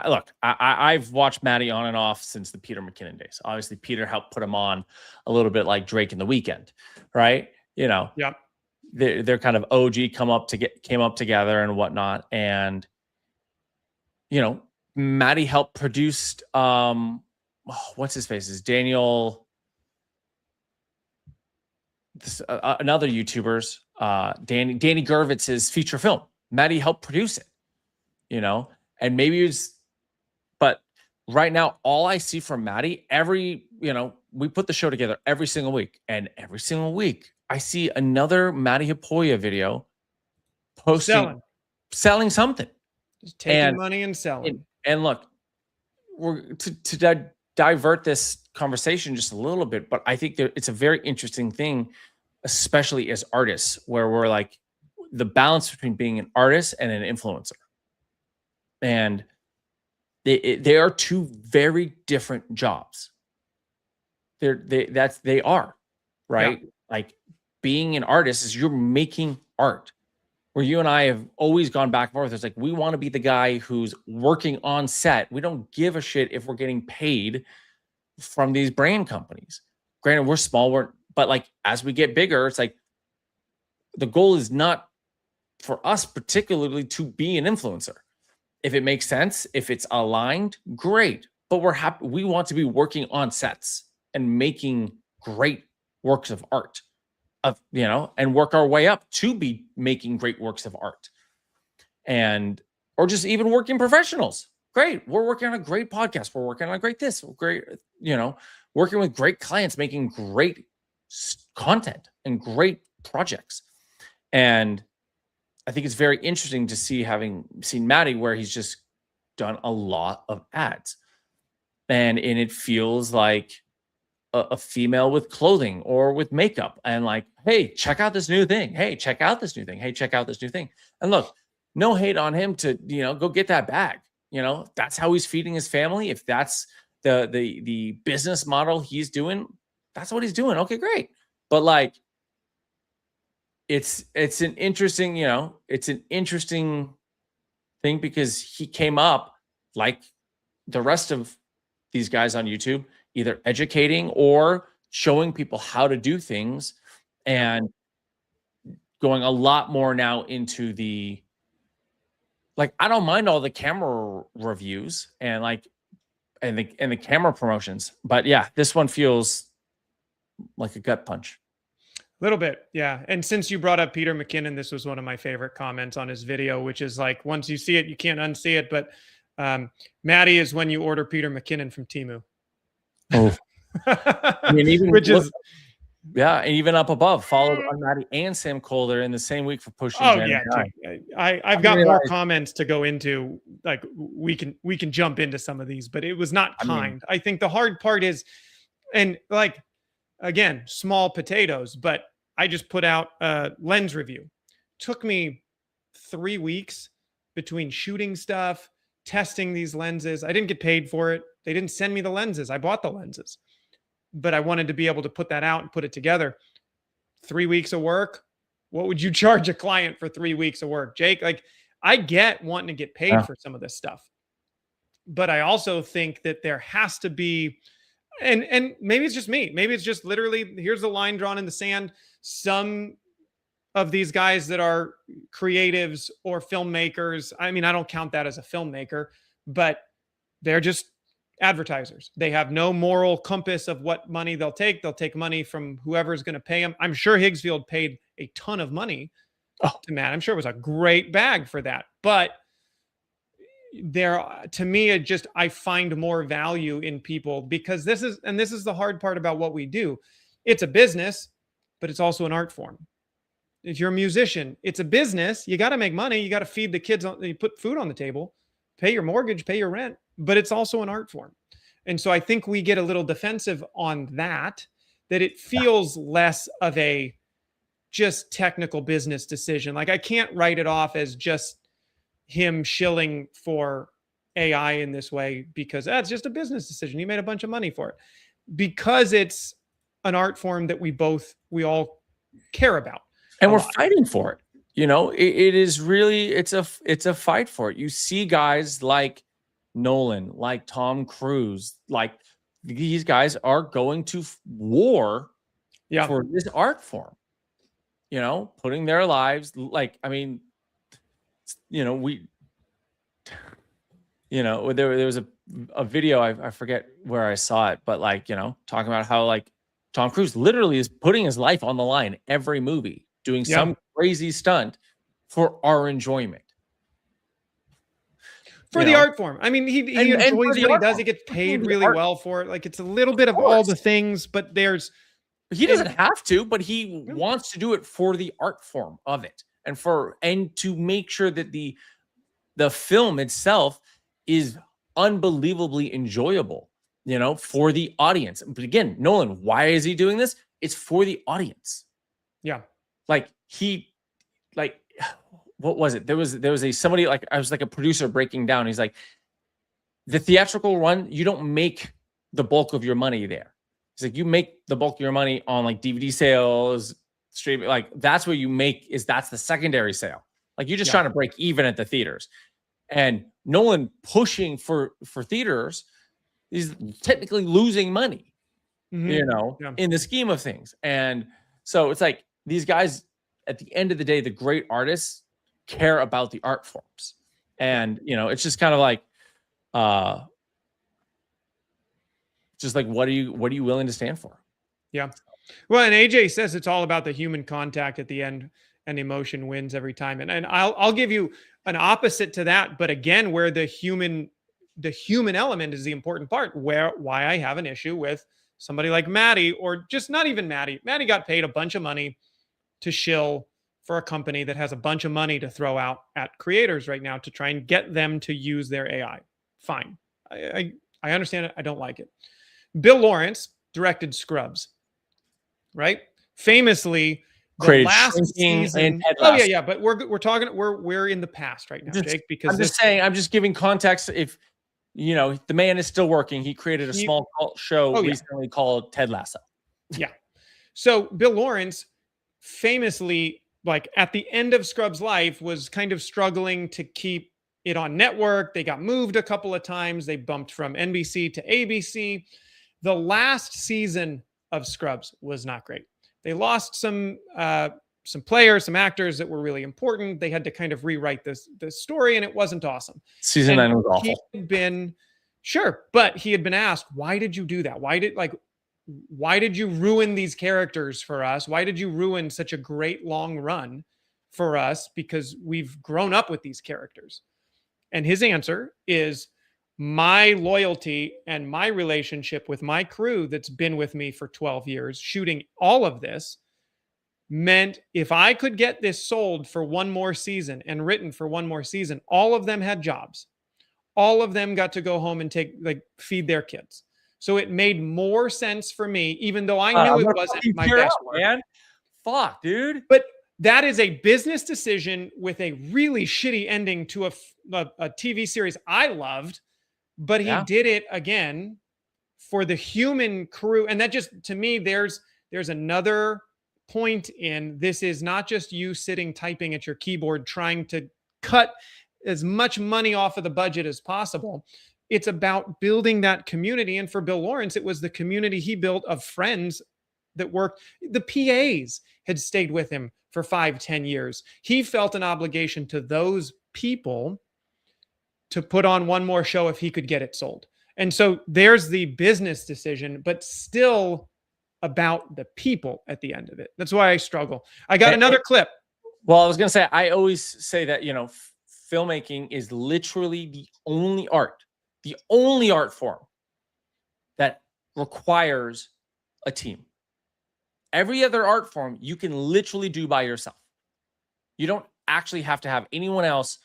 look, I've watched Matti on and off since the Peter McKinnon days. Obviously, Peter helped put him on a little bit like Drake in The Weeknd, right? You know, they're kind of OG came up together and whatnot. And, you know, Matti helped produce what's his face? Is Daniel another YouTuber's Danny Gervitz's feature film. Matti helped produce it, you know, and maybe it's, but right now, all I see from Matti, you know, we put the show together every single week, and every single week I see another Matti Haapoja video posting, selling something. Just taking money and selling. And look, we're to divert this conversation just a little bit, but I think that it's a very interesting thing, especially as artists, where we're like the balance between being an artist and an influencer. And they are two very different jobs. They are, right? Yeah. Like being an artist is you're making art. Where you and I have always gone back and forth. It's like, we want to be the guy who's working on set. We don't give a shit if we're getting paid from these brand companies. Granted, we're small, but like, as we get bigger, it's like, the goal is not for us particularly to be an influencer. If it makes sense, if it's aligned, great. But we're happy. We want to be working on sets and making great works of art, and work our way up to be making great works of art, or just even working professionals. Great. We're working on a great podcast. We're working on a great this, great, working with great clients, making great content and great projects. And I think it's very interesting to see, having seen Matti, where he's just done a lot of ads, and it feels like a female with clothing or with makeup, and like, hey, check out this new thing. Hey, check out this new thing. Hey, check out this new thing. And look, no hate on him to, go get that bag. That's how he's feeding his family. If that's the business model he's doing, that's what he's doing. Okay, great. But like, it's an interesting, it's an interesting thing, because he came up like the rest of these guys on YouTube, either educating or showing people how to do things, and going a lot more now into the, like, I don't mind all the camera reviews and the camera promotions, but yeah, this one feels like a gut punch. A little bit, yeah. And since you brought up Peter McKinnon, this was one of my favorite comments on his video, which is like, once you see it, you can't unsee it. But Matti is when you order Peter McKinnon from Temu. Oh, I mean, even which is, yeah, and even up above, followed on Matti and Sam Colder in the same week for pushing. Oh yeah, I've got more comments to go into. Like, we can jump into some of these, but it was not kind. I think the hard part is, and like, again, small potatoes, but I just put out a lens review. Took me 3 weeks between shooting stuff, testing these lenses. I didn't get paid for it. They didn't send me the lenses. I bought the lenses, but I wanted to be able to put that out and put it together. 3 weeks of work. What would you charge a client for 3 weeks of work, Jake? Like, I get wanting to get paid for some of this stuff, but I also think that there has to be, and maybe it's just me. Maybe it's just literally, here's the line drawn in the sand. Some of these guys that are creatives or filmmakers, I mean, I don't count that as a filmmaker, but they're just advertisers. They have no moral compass of what money they'll take. They'll take money from whoever's going to pay them. I'm sure Higgsfield paid a ton of money to Matt. I'm sure it was a great bag for that. But to me, I find more value in people, because this is the hard part about what we do. It's a business, but it's also an art form. If you're a musician, it's a business. You got to make money. You got to feed the kids. You put food on the table, pay your mortgage, pay your rent, but it's also an art form. And so I think we get a little defensive on that it feels less of a just technical business decision. Like, I can't write it off as just him shilling for AI in this way, because that's just a business decision. He made a bunch of money for it, because it's an art form that we all care about. And we're fighting for it. It is really, it's a fight for it. You see guys like Nolan, like Tom Cruise, like these guys are going to war for this art form, putting their lives, like, I mean, there was a video, I forget where I saw it, but like, talking about how like Tom Cruise literally is putting his life on the line every movie, doing some crazy stunt for our enjoyment. For the art form. I mean, he enjoys what he does. He gets paid really well for it. Like, it's a little bit of all the things, but he doesn't have to, but he wants to do it for the art form of it, and to make sure that the film itself is unbelievably enjoyable, for the audience. But again, Nolan, why is he doing this? It's for the audience. Yeah. Like, what was it? There was somebody, like, I was like a producer breaking down. He's like, the theatrical run, you don't make the bulk of your money there. He's like, you make the bulk of your money on like DVD sales, streaming. Like, that's where you make, that's the secondary sale. Like, you're just trying to break even at the theaters. And Nolan pushing for theaters is technically losing money, in the scheme of things. And so it's like, these guys, at the end of the day, the great artists care about the art forms. And, it's just kind of like, just like, what are you willing to stand for? Yeah. Well, and AJ says it's all about the human contact at the end, and emotion wins every time. And I'll give you an opposite to that, but again, where the human element is the important part, why I have an issue with somebody like Matti, or just not even Matti. Matti got paid a bunch of money to shill for a company that has a bunch of money to throw out at creators right now to try and get them to use their AI. Fine. I understand it. I don't like it. Bill Lawrence directed Scrubs, right? Famously, the Created last Shrinking season. and Ted Oh yeah, Lasso. yeah. But we're in the past right now, Jake, because I'm just saying, I'm just giving context. If you know, the man is still working. He created a small show recently called Ted Lasso. Yeah. So Bill Lawrence famously, like at the end of Scrubs' life, was kind of struggling to keep it on network. They got moved a couple of times. They bumped from NBC to ABC. The last season of Scrubs was not great. They lost some players, some actors that were really important. They had to kind of rewrite this story, and it wasn't awesome. Season 9 was awful. He had been but he had been asked, why did you do that? Why did you ruin these characters for us? Why did you ruin such a great long run for us? Because we've grown up with these characters. And his answer is, my loyalty and my relationship with my crew that's been with me for 12 years, shooting all of this, meant if I could get this sold for one more season and written for one more season, all of them had jobs. All of them got to go home and feed their kids. So it made more sense for me, even though I knew it wasn't my best work. Man. Fuck, dude. But that is a business decision with a really shitty ending to a TV series I loved. But he did it again for the human crew. And that just, to me, there's another point in this. Is not just you sitting typing at your keyboard trying to cut as much money off of the budget as possible. It's about building that community. And for Bill Lawrence, it was the community he built of friends that worked. The PAs had stayed with him for 5-10 years. He felt an obligation to those people to put on one more show if he could get it sold. And so there's the business decision, but still about the people at the end of it. That's why I struggle. I got another clip. Well, I was going to say, I always say that, you know, filmmaking is literally the only art form that requires a team. Every other art form you can literally do by yourself. You don't actually have to have anyone else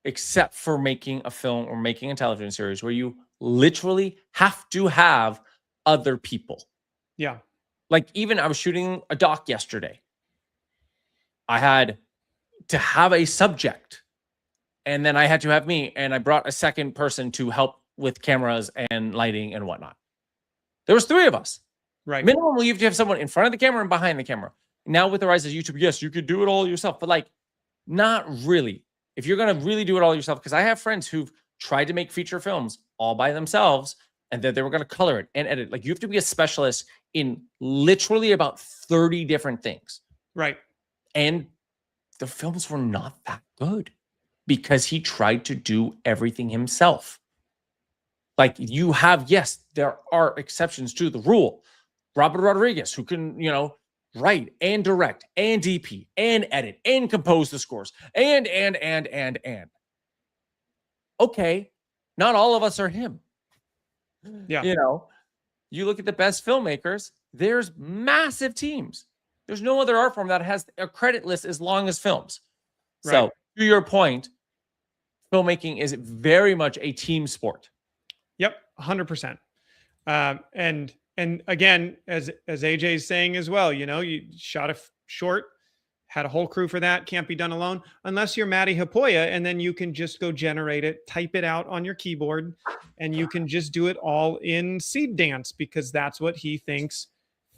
except for making a film or making a television series, where you literally have to have other people. Yeah. Like, even I was shooting a doc yesterday. I had to have a subject, and then I had to have me, and I brought a second person to help with cameras and lighting and whatnot. There was 3 of us. Right. Minimally, you have to have someone in front of the camera and behind the camera. Now with the rise of YouTube, yes, you could do it all yourself, but like, not really. If you're going to really do it all yourself, because I have friends who've tried to make feature films all by themselves, and then they were going to color it and edit. Like, you have to be a specialist in literally about 30 different things. Right. And the films were not that good because he tried to do everything himself. Like, you have, yes, there are exceptions to the rule. Robert Rodriguez, who can, you know, write and direct and DP and edit and compose the scores and. Okay, not all of us are him. Yeah. You know, you look at the best filmmakers, there's massive teams. There's no other art form that has a credit list as long as films. Right. So, to your point, filmmaking is very much a team sport. Yep, 100%. And again, as AJ is saying as well, you know, you shot a short, had a whole crew for that. Can't be done alone unless you're Matti Haapoja, and then you can just go generate it, type it out on your keyboard, and you can just do it all in Seed Dance, because that's what he thinks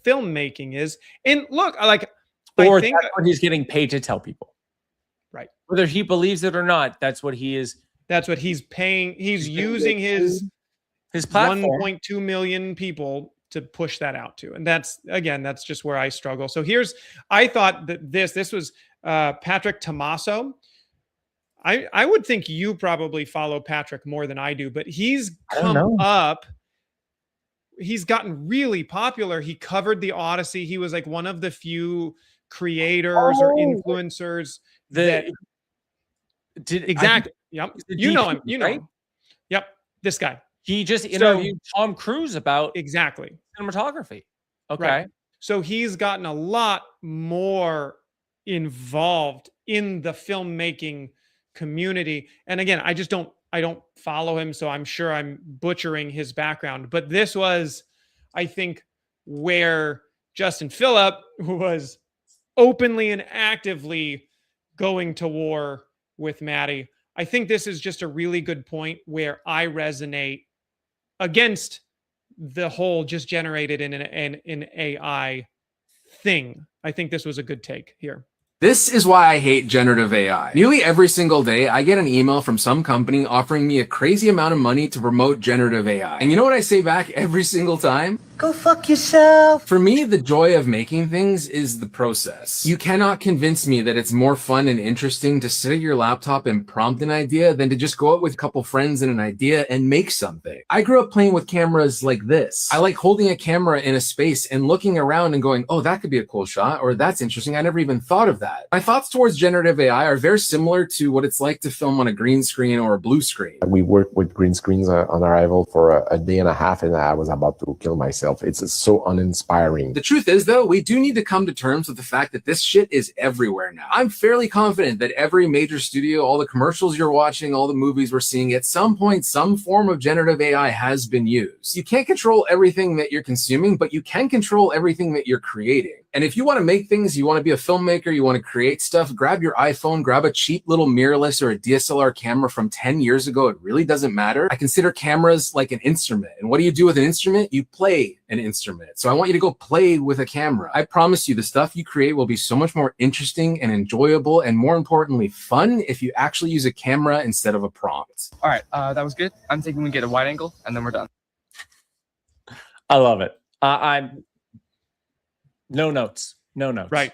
filmmaking is. And look, I think that's what he's getting paid to tell people. Right. Whether he believes it or not, that's what he is. That's what he's paying. He's using his platform. 1.2 million people to push that out to. And that's just where I struggle. So I thought that this was Patrick Tommaso. I would think you probably follow Patrick more than I do, but he's come up he's gotten really popular. He covered the Odyssey. He was like one of the few creators or influencers that exactly. Yep. You know him. You know him. Yep. This guy. He just interviewed Tom Cruise about exactly cinematography. Okay. Right. So he's gotten a lot more involved in the filmmaking community. And again, I don't follow him, so I'm sure I'm butchering his background. But this was, I think, where Justin Phillip was openly and actively going to war with Matti. I think this is just a really good point where I resonate against the whole just generated in an AI thing. I think this was a good take here. This is why I hate generative AI. Nearly every single day, I get an email from some company offering me a crazy amount of money to promote generative AI. And you know what I say back every single time? Go fuck yourself. For me, the joy of making things is the process. You cannot convince me that it's more fun and interesting to sit at your laptop and prompt an idea than to just go out with a couple friends and an idea and make something. I grew up playing with cameras like this. I like holding a camera in a space and looking around and going, oh, that could be a cool shot, or that's interesting. I never even thought of that. My thoughts towards generative AI are very similar to what it's like to film on a green screen or a blue screen. We worked with green screens on Arrival for a day and a half, and I was about to kill myself. It's so uninspiring. The truth is, though, we do need to come to terms with the fact that this shit is everywhere now. I'm fairly confident that every major studio, all the commercials you're watching, all the movies we're seeing, at some point, some form of generative AI has been used. You can't control everything that you're consuming, but you can control everything that you're creating. And if you want to make things, you want to be a filmmaker, you want to create stuff, grab your iPhone, grab a cheap little mirrorless or a DSLR camera from 10 years ago. It really doesn't matter. I consider cameras like an instrument. And what do you do with an instrument? You play an instrument. So I want you to go play with a camera. I promise you the stuff you create will be so much more interesting and enjoyable and, more importantly, fun if you actually use a camera instead of a prompt. All right, that was good. I'm thinking we get a wide angle and then we're done. I love it. I'm no notes. Right.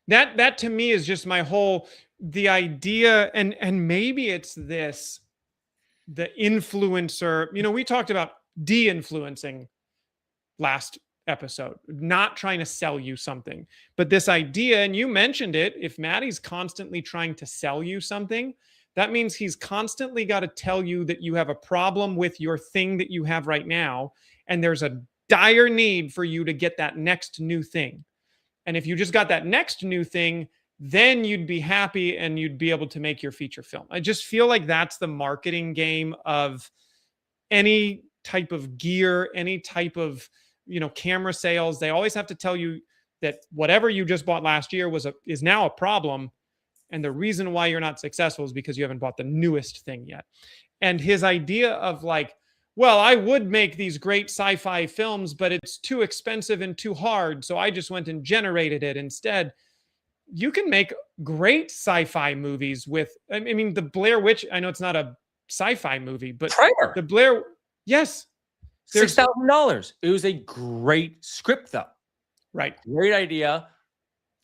That to me is just my whole, the idea, and maybe it's this, the influencer, you know, we talked about de-influencing last episode, not trying to sell you something, but this idea, and you mentioned it, if Matti's constantly trying to sell you something, that means he's constantly got to tell you that you have a problem with your thing that you have right now, and there's a dire need for you to get that next new thing. And if you just got that next new thing, then you'd be happy and you'd be able to make your feature film. I just feel like that's the marketing game of any type of gear, any type of, you know, camera sales. They always have to tell you that whatever you just bought last year is now a problem. And the reason why you're not successful is because you haven't bought the newest thing yet. And his idea of like, well, I would make these great sci-fi films, but it's too expensive and too hard. So I just went and generated it instead. You can make great sci-fi movies with, I mean, the Blair Witch, I know it's not a sci-fi movie, but Trailer. The Blair, yes. $6,000. It was a great script though. Right. Great idea.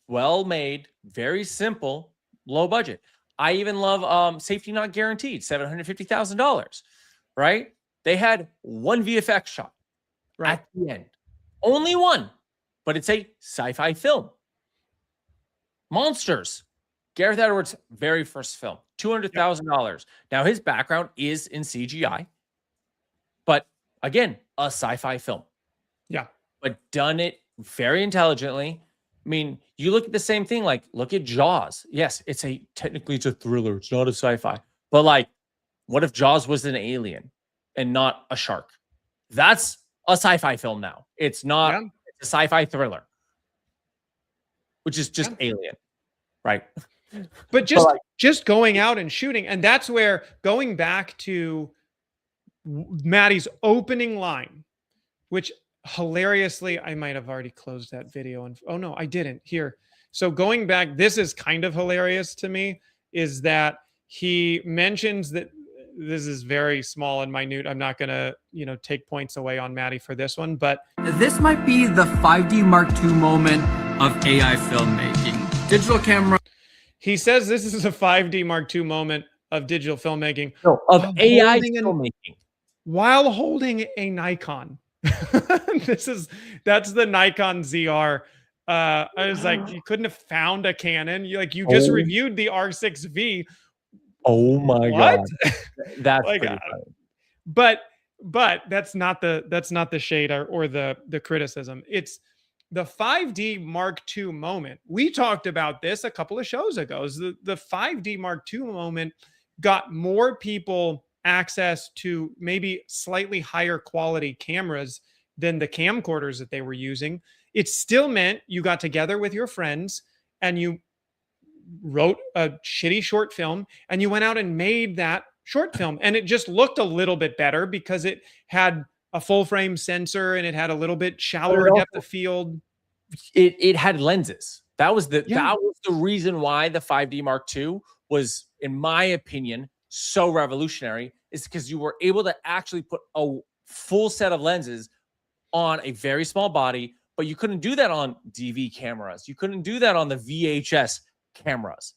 Well made, very simple, low budget. I even love Safety Not Guaranteed, $750,000, right? They had one VFX shot at the end. Only one, but it's a sci-fi film. Monsters. Gareth Edwards' very first film, $200,000. Now, his background is in CGI, but again, a sci-fi film. Yeah. But done it very intelligently. I mean, you look at the same thing, like look at Jaws. Yes, technically it's a thriller. It's not a sci-fi. But like, what if Jaws was an alien and not a shark? That's a sci-fi film now. It's not it's a sci-fi thriller, which is just Alien, right? But just going out and shooting. And that's where, going back to Matti's opening line, which hilariously, I might have already closed that video. And oh no, I didn't. Here. So going back, this is kind of hilarious to me, is that he mentions that this is very small and minute. I'm not going to, you know, take points away on Matti for this one, but This might be the 5D Mark II moment of AI filmmaking. Digital camera. he says this is a 5D Mark II moment of digital filmmaking. No, of AI filmmaking. While holding a Nikon. That's the Nikon ZR. I was like, you couldn't have found a Canon. You just reviewed the R6V. Oh my What? God. That's Like, pretty funny. but that's not the shade or the criticism. It's the 5D Mark II moment. We talked about this a couple of shows ago. The 5D Mark II moment got more people access to maybe slightly higher quality cameras than the camcorders that they were using. It still meant you got together with your friends and you wrote a shitty short film and you went out and made that short film, and it just looked a little bit better because it had a full frame sensor and it had a little bit shallower depth of field. It had lenses. That was the reason why the 5D Mark II was, in my opinion, so revolutionary, is because you were able to actually put a full set of lenses on a very small body, but you couldn't do that on DV cameras. You couldn't do that on the VHS cameras.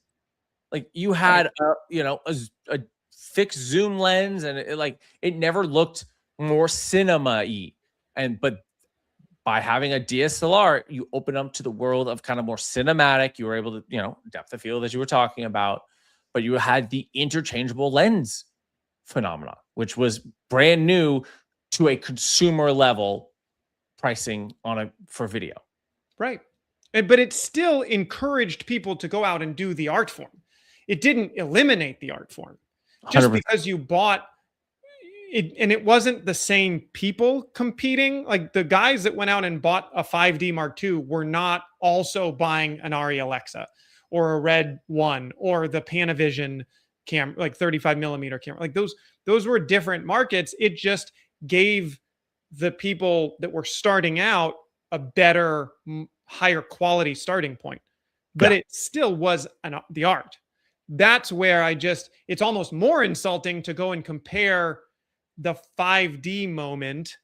Like, you had a fixed zoom lens, and it never looked more cinema-y. But by having a DSLR, you open up to the world of kind of more cinematic. You were able to, depth of field, as you were talking about, but you had the interchangeable lens phenomenon, which was brand new to a consumer level pricing for video. Right. But it still encouraged people to go out and do the art form. It didn't eliminate the art form. Just 100%. because you bought it, and it wasn't the same people competing. Like, the guys that went out and bought a 5D Mark II were not also buying an ARRI Alexa or a Red One or the Panavision camera, like 35 millimeter camera. Like, those were different markets. It just gave the people that were starting out a better, higher quality starting point. But it still was the art. That's where it's almost more insulting to go and compare the 5D moment,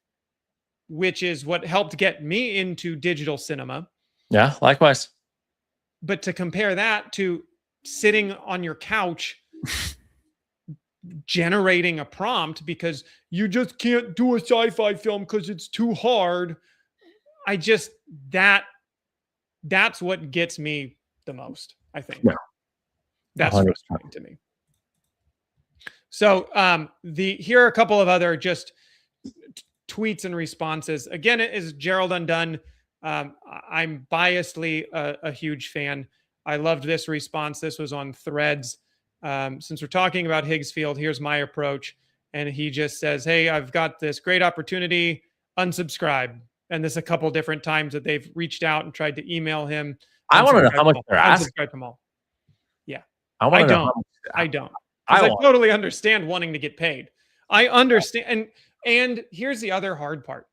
which is what helped get me into digital cinema. Yeah, likewise. But to compare that to sitting on your couch generating a prompt because you just can't do a sci-fi film because it's too hard. That's what gets me the most, I think. Yeah. That's 100%. frustrating to me. So here are a couple of other just tweets and responses. Again, it is Gerald Undone. I'm biasedly a huge fan. I loved this response. This was on Threads. Since we're talking about Higgsfield, here's my approach. And he just says, hey, I've got this great opportunity. Unsubscribe. And this a couple different times that they've reached out and tried to email him. I want to know how much they're asking. Unsubscribe them all. Yeah. I don't. I totally understand wanting to get paid. I understand. And here's the other hard part.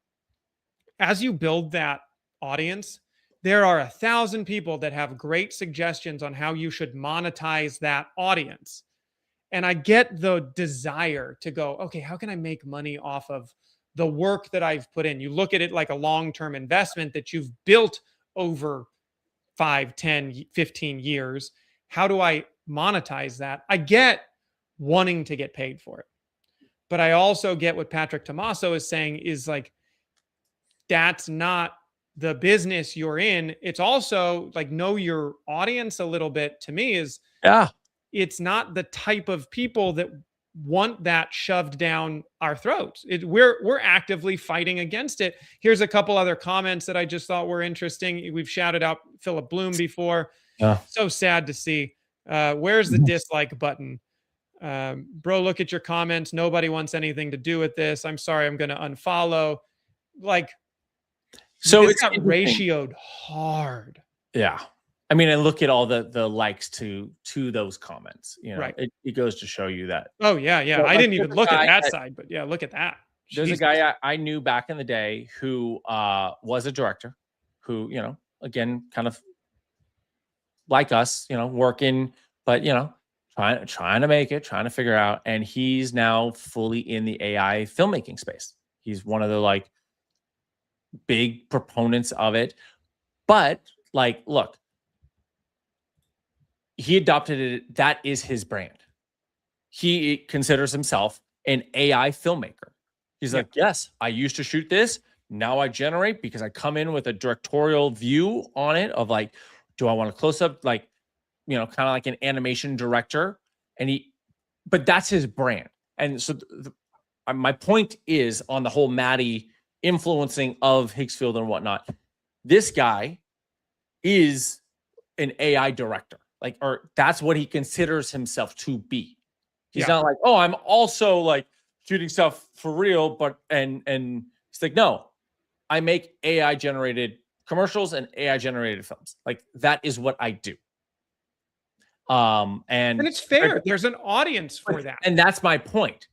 As you build that audience, there are 1,000 people that have great suggestions on how you should monetize that audience. And I get the desire to go, okay, how can I make money off of the work that I've put in? You look at it like a long-term investment that you've built over 5, 10, 15 years. How do I monetize that? I get wanting to get paid for it. But I also get what Patrick Tomaso is saying is like, that's not the business you're in. It's also like, know your audience a little bit. To me, it's not the type of people that want that shoved down our throats. We're actively fighting against it. Here's a couple other comments that I just thought were interesting. We've shouted out Philip Bloom before. So sad to see. Where's the dislike button? Bro, look at your comments. Nobody wants anything to do with this. I'm sorry, I'm going to unfollow. Like, so it's got ratioed hard. Yeah. I mean, and look at all the likes to those comments. Right. It goes to show you that. Oh, yeah. So I didn't even look at that side, but yeah, look at that. There's a guy I knew back in the day who was a director who, again, kind of like us, working, but, trying to make it, trying to figure out. And he's now fully in the AI filmmaking space. He's one of the big proponents of it. But look, he adopted it. That is his brand. He considers himself an AI filmmaker. He's like, yes, I used to shoot this. now I generate because I come in with a directorial view on it of like, do I want a close up, like, you know, kind of like an animation director, but that's his brand. And so my point is on the whole Matti influencing of Higgsfield and whatnot. This guy is an AI director, like, or that's what he considers himself to be. He's not like, oh, I'm also like shooting stuff for real, but and it's like, no, I make AI generated commercials and AI generated films. Like that is what I do. And it's fair. There's an audience for that. And that's my point.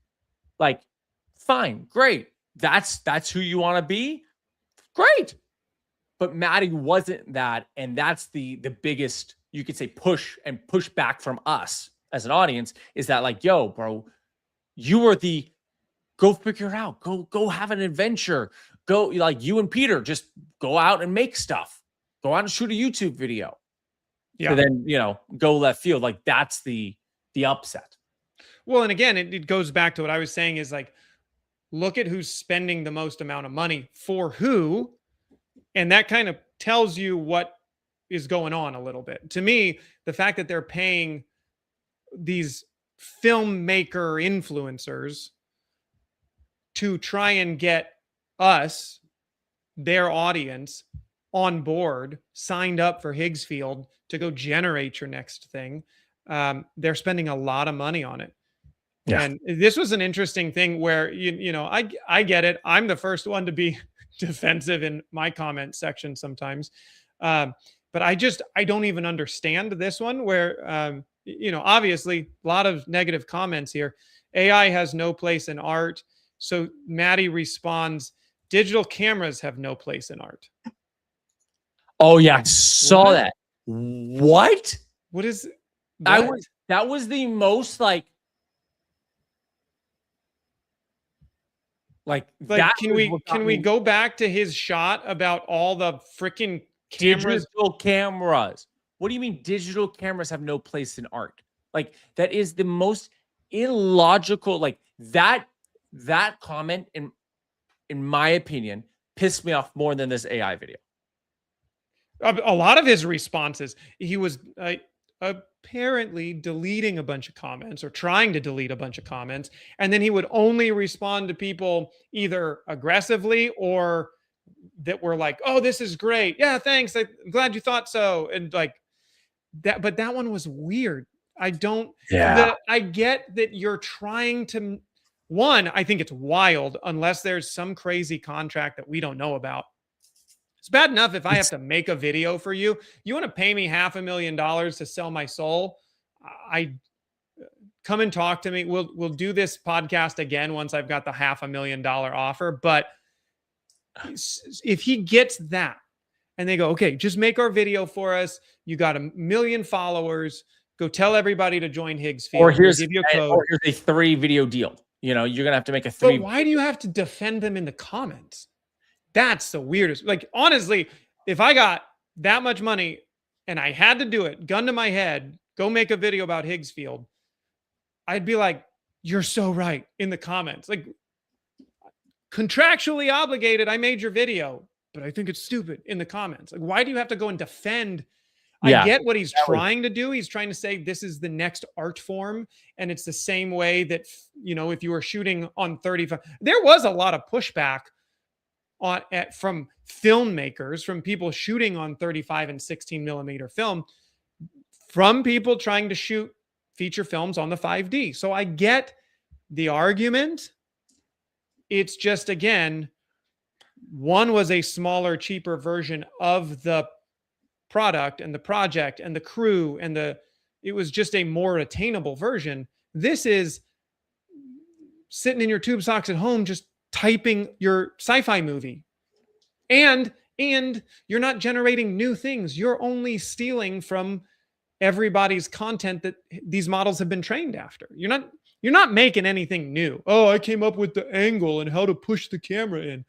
Like, fine, great. That's who you want to be. Great. But Matti wasn't that. And that's the biggest, you could say, push back from us as an audience is that like, yo, bro, you were the go figure it out. Go have an adventure. Go, like you and Peter, just go out and make stuff. Go out and shoot a YouTube video. Yeah. And then, you know, go left field. Like that's the upset. Well, and again, it goes back to what I was saying is like, look at who's spending the most amount of money for who. And that kind of tells you what is going on a little bit. To me, the fact that they're paying these filmmaker influencers to try and get us, their audience, on board, signed up for Higgsfield to go generate your next thing. They're spending a lot of money on it. Yeah. And this was an interesting thing where, you know, I get it. I'm the first one to be defensive in my comment section sometimes. But I don't even understand this one where, you know, obviously a lot of negative comments here. AI has no place in art. So Matti responds, digital cameras have no place in art. Oh yeah, I saw that. What? What is what? That was the most like that. Can we go back to his shot about all the freaking cameras? Digital cameras. What do you mean digital cameras have no place in art? Like that is the most illogical, like that comment in my opinion pissed me off more than this AI video. A lot of his responses, he was apparently deleting a bunch of comments or trying to delete a bunch of comments. And then he would only respond to people either aggressively or that were like, oh, this is great. Yeah, thanks. I'm glad you thought so. And like that, but that one was weird. I get that you're trying to, I think it's wild unless there's some crazy contract that we don't know about. It's bad enough if I have to make a video for you. You want to pay me $500,000 to sell my soul? I come and talk to me. We'll do this podcast again once I've got the $500,000 offer. But if he gets that and they go, okay, just make our video for us. You got 1 million followers. Go tell everybody to join Higgsfield. Or here's a 3-video deal. You know, you're gonna have to make a 3. But why do you have to defend them in the comments? That's the weirdest. Like, honestly, if I got that much money and I had to do it, gun to my head, go make a video about Higgsfield, I'd be like, you're so right in the comments. Like, contractually obligated, I made your video, but I think it's stupid in the comments. Like, why do you have to go and defend? I get what he's trying to do. He's trying to say this is the next art form. And it's the same way that, you know, if you were shooting on 35, there was a lot of pushback from filmmakers, from people shooting on 35 and 16 millimeter film, from people trying to shoot feature films on the 5D. So I get the argument. It's just, again, one was a smaller, cheaper version of the product and the project and the crew and it was just a more attainable version. This is sitting in your tube socks at home, just typing your sci-fi movie, and you're not generating new things. You're only stealing from everybody's content that these models have been trained after. You're not making anything new. Oh, I came up with the angle and how to push the camera in.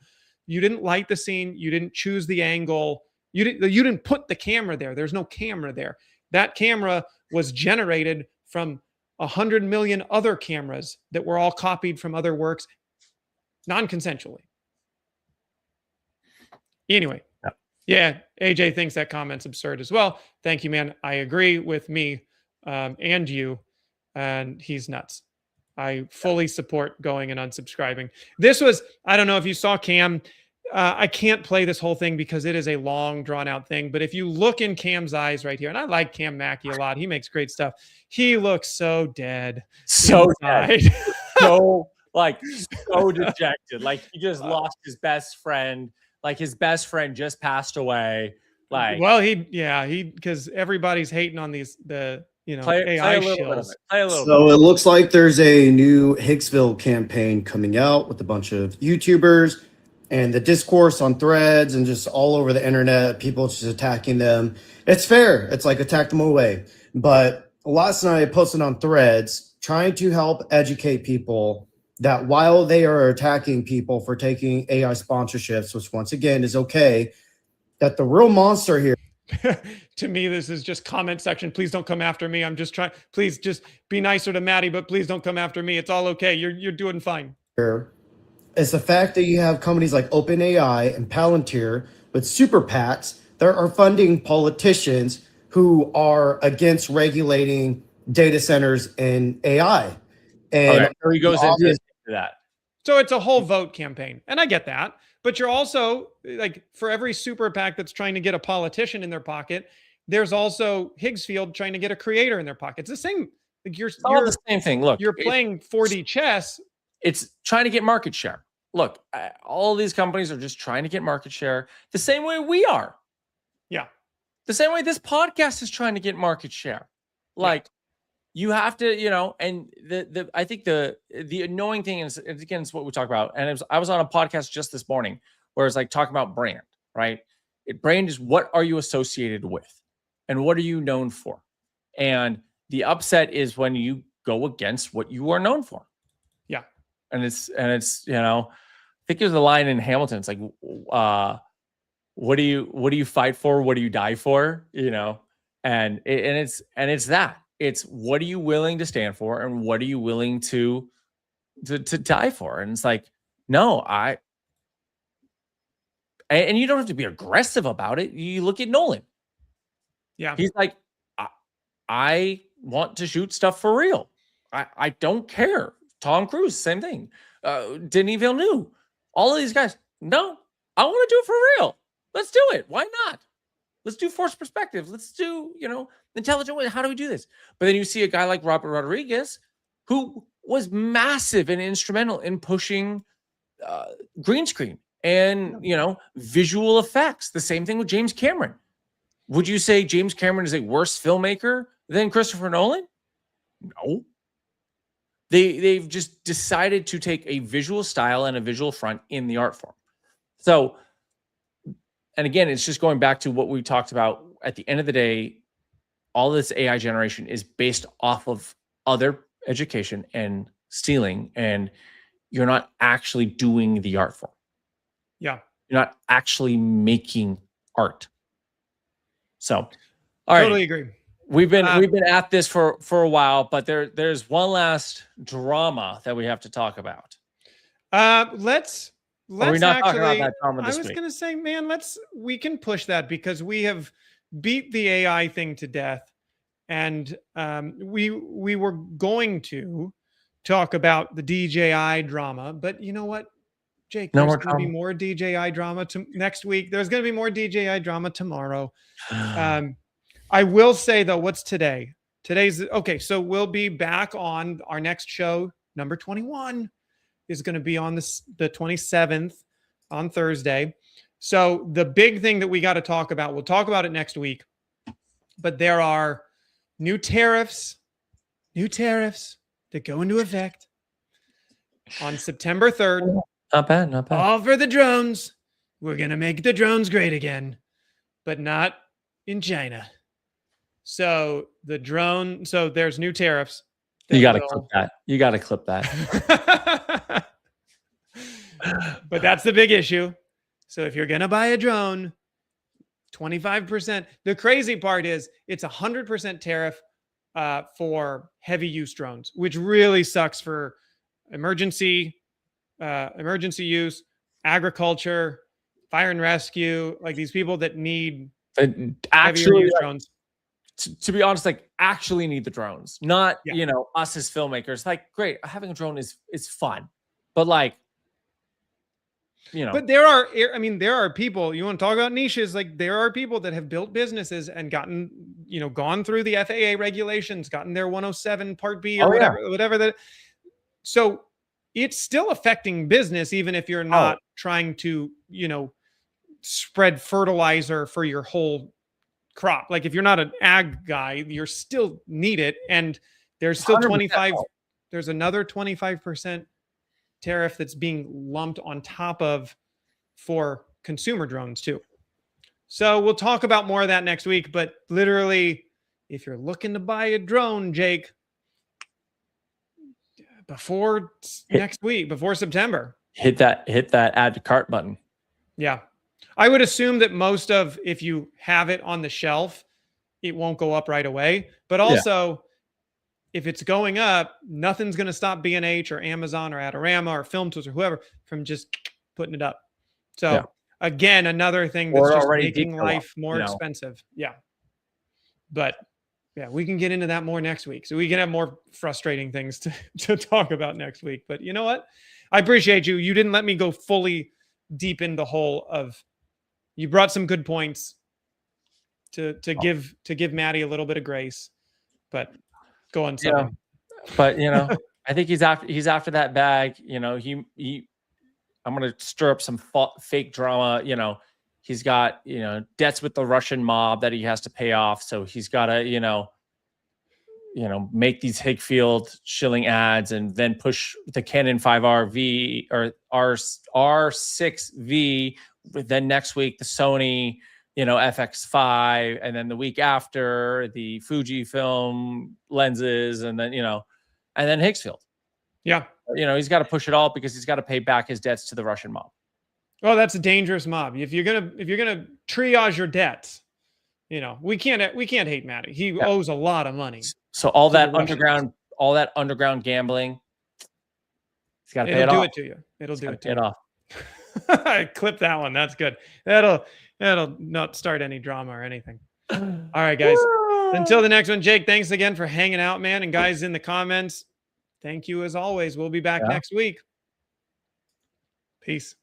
You didn't light the scene. You didn't choose the angle. You didn't put the camera there. There's no camera there. That camera was generated from 100 million other cameras that were all copied from other works non-consensually. Anyway, yeah, AJ thinks that comment's absurd as well. Thank you, man. I agree with me and you, and he's nuts. I fully support going and unsubscribing. This was, I don't know if you saw Cam. I can't play this whole thing because it is a long, drawn-out thing. But if you look in Cam's eyes right here, and I like Cam Mackey a lot. He makes great stuff. He looks so dead. So inside. dead. So dejected. Like he just lost his best friend. Like his best friend just passed away. Like, well, because everybody's hating on the AI shills. So it looks like there's a new Higgsfield campaign coming out with a bunch of YouTubers, and the discourse on threads and just all over the internet, people just attacking them. It's fair. It's like attack them away. But last night I posted on threads trying to help educate people that while they are attacking people for taking AI sponsorships, which once again is okay, that the real monster here. To me, this is just comment section. Please don't come after me. I'm just trying. Please just be nicer to Maddie, but please don't come after me. It's all okay. You're doing fine. Is the fact that you have companies like OpenAI and Palantir with super PACs that are funding politicians who are against regulating data centers and AI. And there he goes into that. So it's a whole vote campaign. And I get that. But you're also like, for every super PAC that's trying to get a politician in their pocket, there's also Higgsfield trying to get a creator in their pocket. It's the same. Like you're all the same thing. Look, you're playing 4D chess. It's trying to get market share. Look, all these companies are just trying to get market share the same way we are. Yeah. The same way this podcast is trying to get market share. Like you have to, and I think the annoying thing is, again, it's what we talk about. And I was on a podcast just this morning where it's like talking about brand, right? Brand is what are you associated with and what are you known for? And the upset is when you go against what you are known for. Yeah. And it's, I think there's a line in Hamilton. It's like, what do you fight for? What do you die for? And it's that. It's what are you willing to stand for and what are you willing to die for? And it's like, no, and you don't have to be aggressive about it. You look at Nolan. Yeah. He's like, I want to shoot stuff for real. I don't care. Tom Cruise, same thing. Denis Villeneuve, all of these guys. No, I want to do it for real. Let's do it. Why not? Let's do forced perspective. Let's do, intelligent way. How do we do this? But then you see a guy like Robert Rodriguez, who was massive and instrumental in pushing green screen and, visual effects. The same thing with James Cameron. Would you say James Cameron is a worse filmmaker than Christopher Nolan? No. They've just decided to take a visual style and a visual front in the art form. So, and again, it's just going back to what we talked about. At the end of the day, all this AI generation is based off of other education and stealing, and you're not actually doing the art form. Yeah. You're not actually making art. So, all right. Totally agree. We've been at this for a while, but there's one last drama that we have to talk about. Let's Are we not talking about that drama this week? I was gonna say, man, we can push that because we have beat the AI thing to death, and we were going to talk about the DJI drama, but you know what, Jake? There's going to be more DJI drama next week. There's going to be more DJI drama tomorrow. I will say though, what's today? Today's okay. So we'll be back on our next show. Number 21 is going to be on the 27th on Thursday. So the big thing that we got to talk about, we'll talk about it next week, but there are new tariffs that go into effect on September 3rd. Not bad. All for the drones. We're going to make the drones great again, but not in China. So there's new tariffs. You got to clip that. You got to clip that. But that's the big issue. So if you're going to buy a drone, 25%. The crazy part is it's 100% tariff for heavy use drones, which really sucks for emergency use, agriculture, fire and rescue, like these people that need Actually, use drones. To be honest, like actually need the drones, not Yeah. you know, us as filmmakers. Like, great, having a drone is fun, but like, you know, But there are, I mean, there are people, you want to talk about niches, like there are people that have built businesses and gotten, you know, gone through the FAA regulations, gotten their 107 Part B or whatever that. So it's still affecting business, even if you're not trying to, you know, spread fertilizer for your whole crop. Like if you're not an ag guy, you're still need it. And there's still 25, there's another 25% tariff that's being lumped on top of for consumer drones too. So we'll talk about more of that next week, but literally if you're looking to buy a drone, Jake, before next week, before September, hit that add to cart button. Yeah. I would assume that most of, if you have it on the shelf, it won't go up right away. But also, if it's going up, nothing's going to stop B&H or Amazon or Adorama or Film Tools or whoever from just putting it up. So again, another thing that's just making life more expensive. Yeah. But yeah, we can get into that more next week. So we can have more frustrating things to talk about next week. But you know what? I appreciate you. You didn't let me go fully deep in the hole of, you brought some good points to give Matty a little bit of grace, but go on. Yeah. But you know, I think he's after that bag. You know, I'm going to stir up some fake drama. You know, he's got, you know, debts with the Russian mob that he has to pay off. So he's got to, you know, make these Higgsfield shilling ads and then push the Canon 5R-V or R6V. Then next week, the Sony, you know, FX5, and then the week after the Fujifilm lenses, and then, you know, and then Higgsfield. Yeah. You know, he's got to push it all because he's got to pay back his debts to the Russian mob. Oh, that's a dangerous mob. If you're gonna triage your debts, you know, we can't hate Matty. He owes a lot of money. So all that underground gambling, he's got to pay it off. It'll do it to you. It'll do it to you. Off. I clipped that one. That's good. That'll not start any drama or anything. All right, guys. Until the next one, Jake, thanks again for hanging out, man. And guys in the comments, thank you as always. We'll be back next week. Peace.